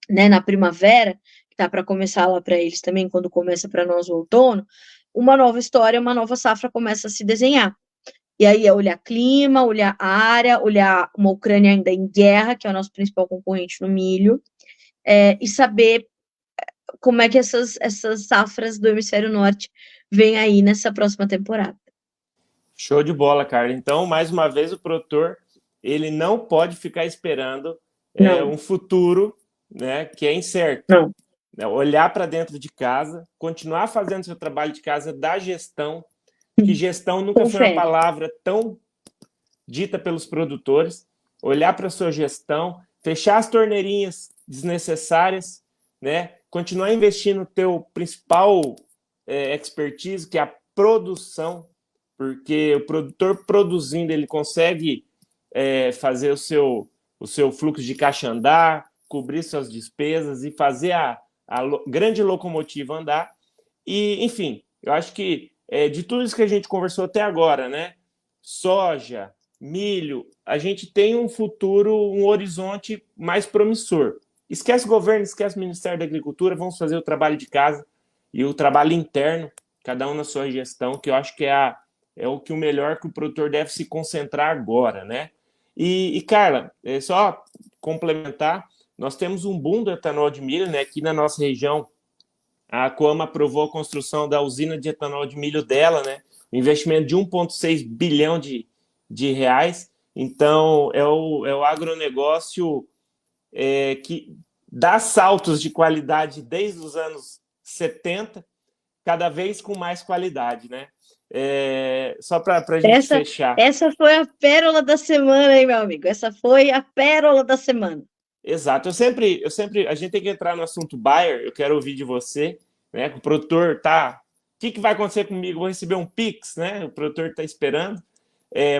né, na primavera, tá para começar lá para eles também, quando começa para nós o outono, uma nova história, uma nova safra começa a se desenhar. E aí é olhar clima, olhar área, olhar uma Ucrânia ainda em guerra, que é o nosso principal concorrente no milho, e saber como é que essas safras do hemisfério norte vêm aí nessa próxima temporada. Show de bola, Carla. Então, mais uma vez, o produtor, ele não pode ficar esperando um futuro, né, que é incerto. Não. Olhar para dentro de casa, continuar fazendo seu trabalho de casa da gestão, que gestão nunca foi uma palavra tão dita pelos produtores, olhar para a sua gestão, fechar as torneirinhas desnecessárias, né? Continuar investindo no teu principal expertise, que é a produção, porque o produtor produzindo, ele consegue fazer o seu fluxo de caixa andar, cobrir suas despesas e fazer a grande locomotiva andar. E, enfim, eu acho que de tudo isso que a gente conversou até agora, né? Soja, milho, a gente tem um futuro, um horizonte mais promissor. Esquece o governo, esquece o Ministério da Agricultura, vamos fazer o trabalho de casa e o trabalho interno, cada um na sua gestão, que eu acho que é o melhor que o produtor deve se concentrar agora, né? E Carla, só complementar, nós temos um boom do etanol de milho, né? Aqui na nossa região, a Coama aprovou a construção da usina de etanol de milho dela, né? Um investimento de 1,6 bilhão de reais. Então, é o agronegócio que dá saltos de qualidade desde os anos 70, cada vez com mais qualidade, né? Só para a gente fechar. Essa foi a pérola da semana, hein, meu amigo? Essa foi a pérola da semana. Exato. Eu sempre, a gente tem que entrar no assunto Bayer, eu quero ouvir de você, né? O produtor tá... O que vai acontecer comigo? Vou receber um Pix, né? O produtor está esperando.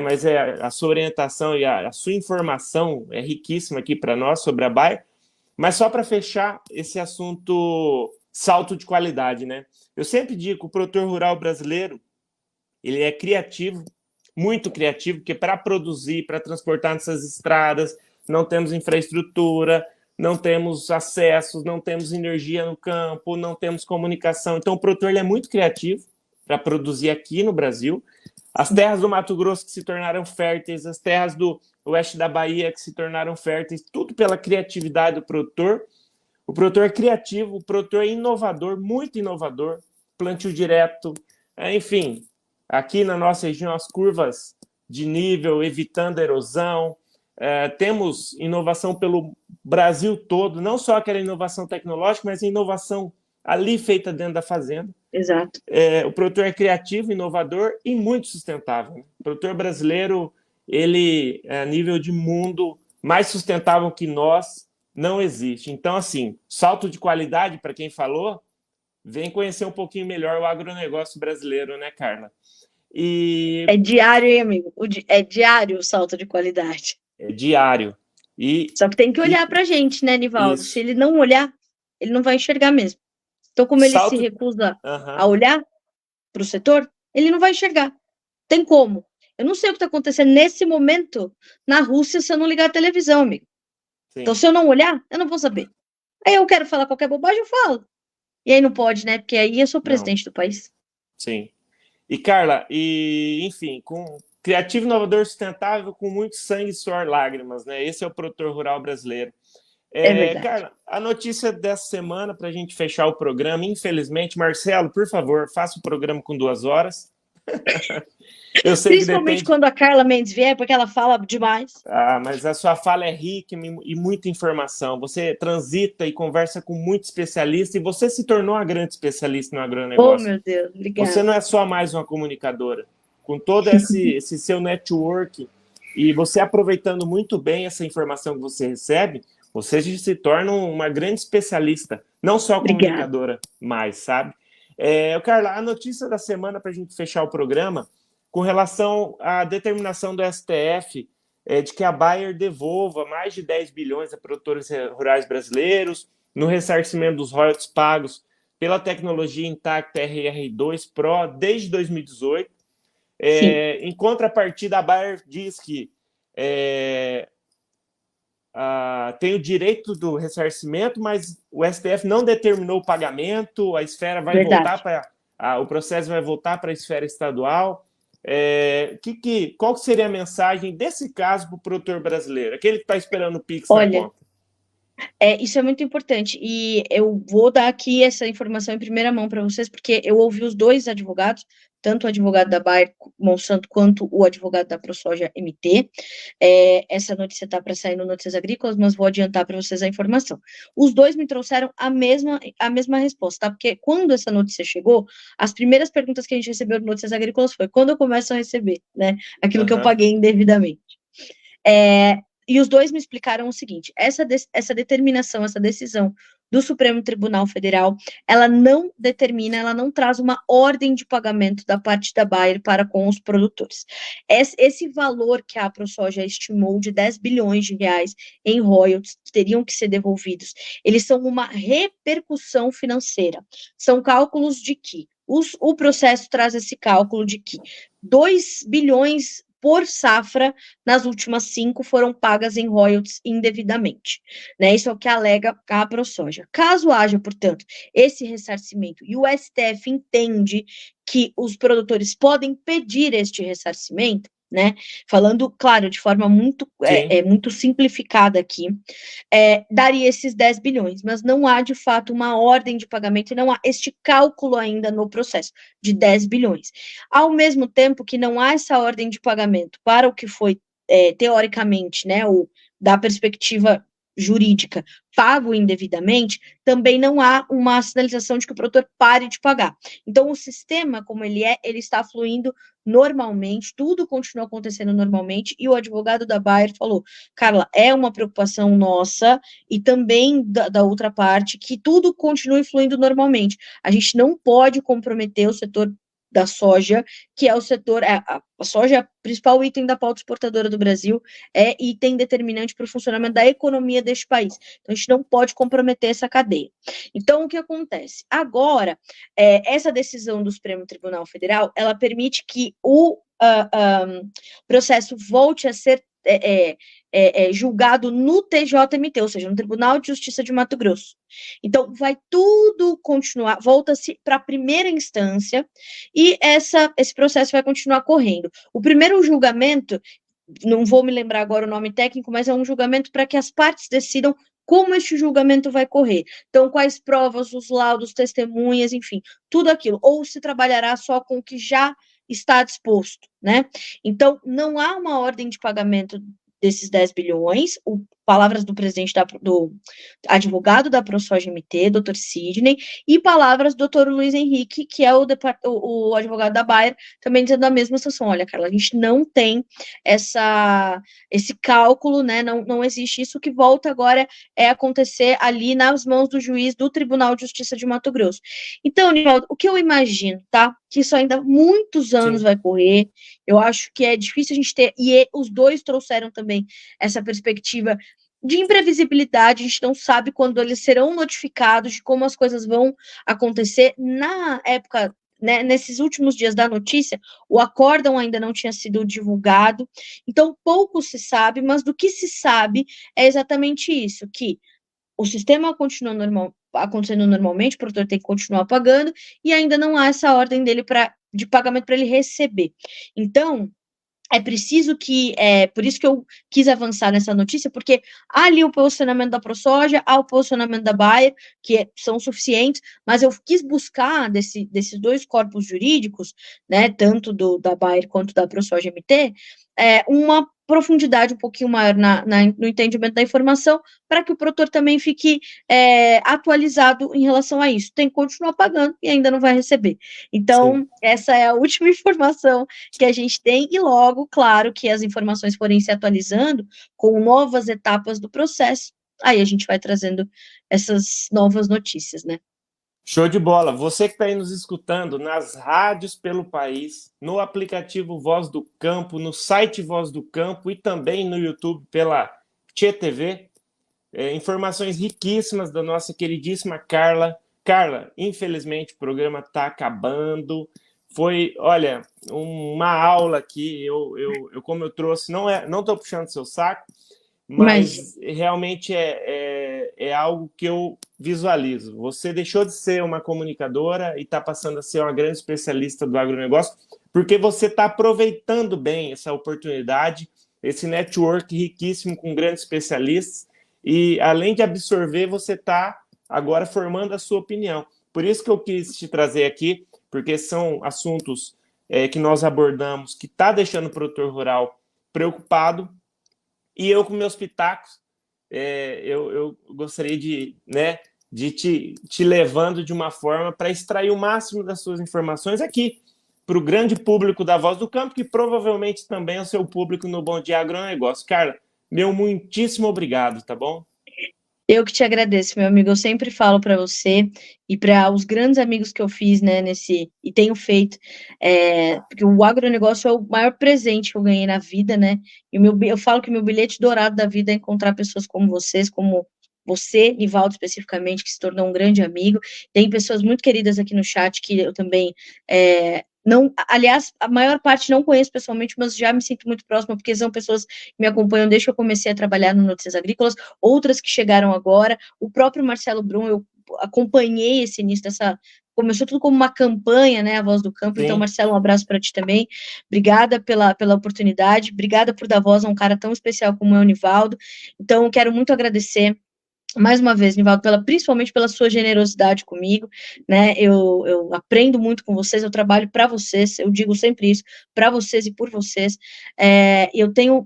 Mas a sua orientação e a sua informação é riquíssima aqui para nós sobre a Bayer. Mas só para fechar esse assunto salto de qualidade, né? Eu sempre digo que o produtor rural brasileiro, ele é criativo, muito criativo, porque para produzir, para transportar nessas estradas, não temos infraestrutura, não temos acessos, não temos energia no campo, não temos comunicação. Então, o produtor ele é muito criativo para produzir aqui no Brasil. As terras do Mato Grosso que se tornaram férteis, as terras do oeste da Bahia que se tornaram férteis, tudo pela criatividade do produtor. O produtor é criativo, o produtor é inovador, muito inovador, plantio direto, enfim, aqui na nossa região as curvas de nível, evitando a erosão, temos inovação pelo Brasil todo, não só aquela inovação tecnológica, mas a inovação ali feita dentro da fazenda. Exato. O produtor é criativo, inovador e muito sustentável, né? O produtor brasileiro, ele, a nível de mundo, mais sustentável que nós, não existe. Então, assim, salto de qualidade, para quem falou, vem conhecer um pouquinho melhor o agronegócio brasileiro, né, Carla? É diário, hein, amigo? É diário o salto de qualidade. É diário. Só que tem que olhar para a gente, né, Nivaldo? Isso. Se ele não olhar, ele não vai enxergar mesmo. Então, como ele se recusa a olhar para o setor, ele não vai enxergar. Tem como. Eu não sei o que está acontecendo nesse momento na Rússia se eu não ligar a televisão, amigo. Sim. Então, se eu não olhar, eu não vou saber. Aí eu quero falar qualquer bobagem, eu falo. E aí não pode, né? Porque aí eu sou presidente do país. Sim. E, Carla, enfim, com criativo, inovador, sustentável, com muito sangue, suor, lágrimas, né? Esse é o produtor rural brasileiro. É verdade. Carla, a notícia dessa semana, para a gente fechar o programa, infelizmente, Marcelo, por favor, faça o programa com 2 horas. Eu sei Principalmente quando a Carla Mendes vier, porque ela fala demais. Mas a sua fala é rica e muita informação. Você transita e conversa com muito especialista e você se tornou uma grande especialista no agronegócio. Oh, meu Deus, obrigada. Você não é só mais uma comunicadora. Com todo esse seu network e você aproveitando muito bem essa informação que você recebe, você se torna uma grande especialista, não só comunicadora mais, sabe? Carla, a notícia da semana para a gente fechar o programa, com relação à determinação do STF de que a Bayer devolva mais de 10 bilhões a produtores rurais brasileiros no ressarcimento dos royalties pagos pela tecnologia intacta RR2 Pro desde 2018. Em contrapartida, a Bayer diz que tem o direito do ressarcimento, mas o STF não determinou o pagamento, a esfera vai voltar para... o processo vai voltar para a esfera estadual. Qual seria a mensagem desse caso para o produtor brasileiro? Aquele que está esperando o Pix na conta. Isso é muito importante. E eu vou dar aqui essa informação em primeira mão para vocês, porque eu ouvi os 2 advogados tanto o advogado da Bayer Monsanto quanto o advogado da ProSoja MT. Essa notícia está para sair no Notícias Agrícolas, mas vou adiantar para vocês a informação. Os dois me trouxeram a mesma resposta, tá? Porque quando essa notícia chegou, as primeiras perguntas que a gente recebeu no Notícias Agrícolas foi quando eu começo a receber, né? Aquilo que eu paguei indevidamente. E os dois me explicaram o seguinte: essa determinação, essa decisão do Supremo Tribunal Federal, ela não determina, ela não traz uma ordem de pagamento da parte da Bayer para com os produtores. Esse valor que a ProSoja estimou de 10 bilhões de reais em royalties que teriam que ser devolvidos, eles são uma repercussão financeira. São cálculos de que o processo traz esse cálculo de que 2 bilhões por safra, nas últimas 5, foram pagas em royalties indevidamente. Né? Isso é o que alega a ProSoja. Caso haja, portanto, esse ressarcimento, e o STF entende que os produtores podem pedir este ressarcimento, né? Falando, claro, de forma muito simplificada aqui, daria esses 10 bilhões, mas não há, de fato, uma ordem de pagamento e não há este cálculo ainda no processo de 10 bilhões. Ao mesmo tempo que não há essa ordem de pagamento para o que foi, teoricamente, né, da perspectiva jurídica, pago indevidamente, também não há uma sinalização de que o produtor pare de pagar. Então, o sistema, como ele está fluindo normalmente, tudo continua acontecendo normalmente, e o advogado da Bayer falou: Carla, é uma preocupação nossa, e também da outra parte, que tudo continue fluindo normalmente. A gente não pode comprometer o setor da soja, que é o setor, a soja é o principal item da pauta exportadora do Brasil, é item determinante para o funcionamento da economia deste país. Então, a gente não pode comprometer essa cadeia. Então, o que acontece? Agora, essa decisão do Supremo Tribunal Federal, ela permite que o processo volte a ser julgado no TJMT, ou seja, no Tribunal de Justiça de Mato Grosso. Então, vai tudo continuar, volta-se para a primeira instância, e esse processo vai continuar correndo. O primeiro julgamento, não vou me lembrar agora o nome técnico, mas é um julgamento para que as partes decidam como este julgamento vai correr. Então, quais provas, os laudos, testemunhas, enfim, tudo aquilo. Ou se trabalhará só com o que já está disposto, né? Então, não há uma ordem de pagamento desses 10 bilhões, palavras do presidente do advogado da ProSoja MT, Dr. Sidney, e palavras do Dr. Luiz Henrique, que é o advogado da Bayer, também dizendo a mesma situação. Olha, Carla, a gente não tem esse cálculo, né? Não existe isso. Que volta agora acontecer ali nas mãos do juiz do Tribunal de Justiça de Mato Grosso. Então, Nivaldo, o que eu imagino, tá? Que isso ainda muitos anos vai correr. Eu acho que é difícil a gente ter, e os dois trouxeram também essa perspectiva de imprevisibilidade. A gente não sabe quando eles serão notificados, de como as coisas vão acontecer. Na época, né, nesses últimos dias da notícia, o acórdão ainda não tinha sido divulgado, então pouco se sabe, mas do que se sabe é exatamente isso, que o sistema continua acontecendo normalmente, o produtor tem que continuar pagando, e ainda não há essa ordem dele de pagamento para ele receber. Então, é preciso que, por isso que eu quis avançar nessa notícia, porque há ali o posicionamento da ProSoja, há o posicionamento da Bayer, que são suficientes, mas eu quis buscar desses dois corpos jurídicos, né, tanto da Bayer quanto da ProSoja MT, uma profundidade um pouquinho maior no entendimento da informação, para que o produtor também fique atualizado em relação a isso. Tem que continuar pagando e ainda não vai receber. Então, essa é a última informação que a gente tem, e logo, claro, que as informações forem se atualizando com novas etapas do processo, aí a gente vai trazendo essas novas notícias, né? Show de bola. Você que está aí nos escutando nas rádios pelo país, no aplicativo Voz do Campo, no site Voz do Campo e também no YouTube pela Tchê TV, informações riquíssimas da nossa queridíssima Carla. Carla, infelizmente o programa está acabando. Foi, olha, uma aula aqui. Eu como eu trouxe, não estou puxando seu saco, mas realmente é algo que eu visualizo. Você deixou de ser uma comunicadora e está passando a ser uma grande especialista do agronegócio, porque você está aproveitando bem essa oportunidade, esse network riquíssimo com grandes especialistas, e além de absorver, você está agora formando a sua opinião. Por isso que eu quis te trazer aqui, porque são assuntos que nós abordamos, que está deixando o produtor rural preocupado, e eu com meus pitacos, eu gostaria de, né, de te levando de uma forma para extrair o máximo das suas informações aqui, para o grande público da Voz do Campo, que provavelmente também é o seu público no Bom Dia Agronegócio. Carla, meu muitíssimo obrigado, tá bom? Eu que te agradeço, meu amigo. Eu sempre falo para você e para os grandes amigos que eu fiz, né, e tenho feito, porque o agronegócio é o maior presente que eu ganhei na vida, né? E eu falo que meu bilhete dourado da vida é encontrar pessoas como vocês, como você, Nivaldo, especificamente, que se tornou um grande amigo. Tem pessoas muito queridas aqui no chat que eu também não, aliás, a maior parte não conheço pessoalmente, mas já me sinto muito próxima, porque são pessoas que me acompanham desde que eu comecei a trabalhar no Notícias Agrícolas, outras que chegaram agora, o próprio Marcelo Brum, eu acompanhei esse início começou tudo como uma campanha, né, a Voz do Campo. Sim. Então, Marcelo, um abraço para ti também, obrigada pela oportunidade, obrigada por dar voz a um cara tão especial como é o Nivaldo. Então, eu quero muito agradecer mais uma vez, Nivaldo, principalmente pela sua generosidade comigo, né? Eu aprendo muito com vocês, eu trabalho para vocês, eu digo sempre isso, para vocês e por vocês. Eu tenho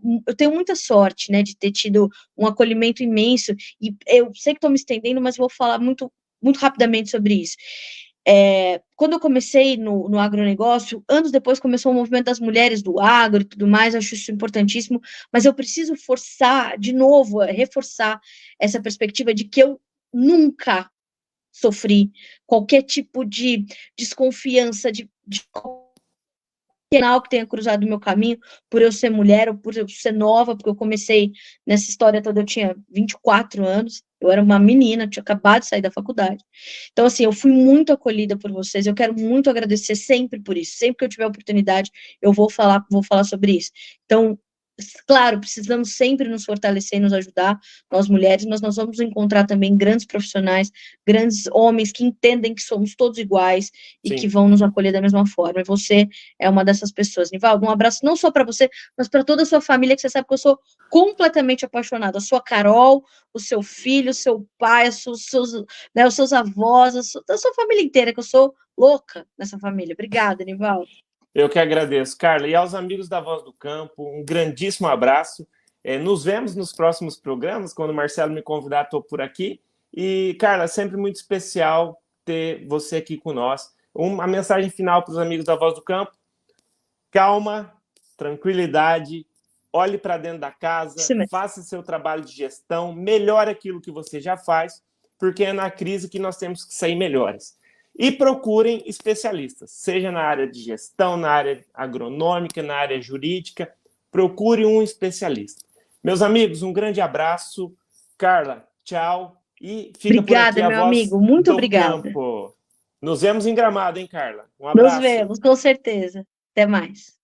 muita sorte, né, de ter tido um acolhimento imenso, e eu sei que estou me estendendo, mas vou falar muito, muito rapidamente sobre isso. Quando eu comecei no agronegócio, anos depois começou o movimento das mulheres do agro e tudo mais, acho isso importantíssimo, mas eu preciso forçar, de novo, reforçar essa perspectiva de que eu nunca sofri qualquer tipo de desconfiança, de penal que tenha cruzado o meu caminho, por eu ser mulher ou por eu ser nova, porque eu comecei nessa história toda, eu tinha 24 anos, eu era uma menina, tinha acabado de sair da faculdade. Então, assim, eu fui muito acolhida por vocês, eu quero muito agradecer sempre por isso, sempre que eu tiver oportunidade, eu vou falar sobre isso. Então, claro, precisamos sempre nos fortalecer e nos ajudar, nós mulheres, mas nós vamos encontrar também grandes profissionais, grandes homens que entendem que somos todos iguais e Sim. que vão nos acolher da mesma forma, e você é uma dessas pessoas. Nivaldo, um abraço não só para você, mas para toda a sua família, que você sabe que eu sou completamente apaixonada, a sua Carol, o seu filho, o seu pai, os seus avós, a sua família inteira, que eu sou louca nessa família. Obrigada, Nivaldo. Eu que agradeço, Carla. E aos amigos da Voz do Campo, um grandíssimo abraço. Nos vemos nos próximos programas. Quando o Marcelo me convidar, estou por aqui. E, Carla, sempre muito especial ter você aqui com nós. Uma mensagem final para os amigos da Voz do Campo. Calma, tranquilidade, olhe para dentro da casa, faça seu trabalho de gestão, melhore aquilo que você já faz, porque é na crise que nós temos que sair melhores. E procurem especialistas, seja na área de gestão, na área agronômica, na área jurídica, procure um especialista. Meus amigos, um grande abraço. Carla, tchau. E fica obrigada, por aqui a meu Voz amigo. Muito do obrigada. Campo. Nos vemos em Gramado, hein, Carla? Um abraço. Nos vemos, com certeza. Até mais.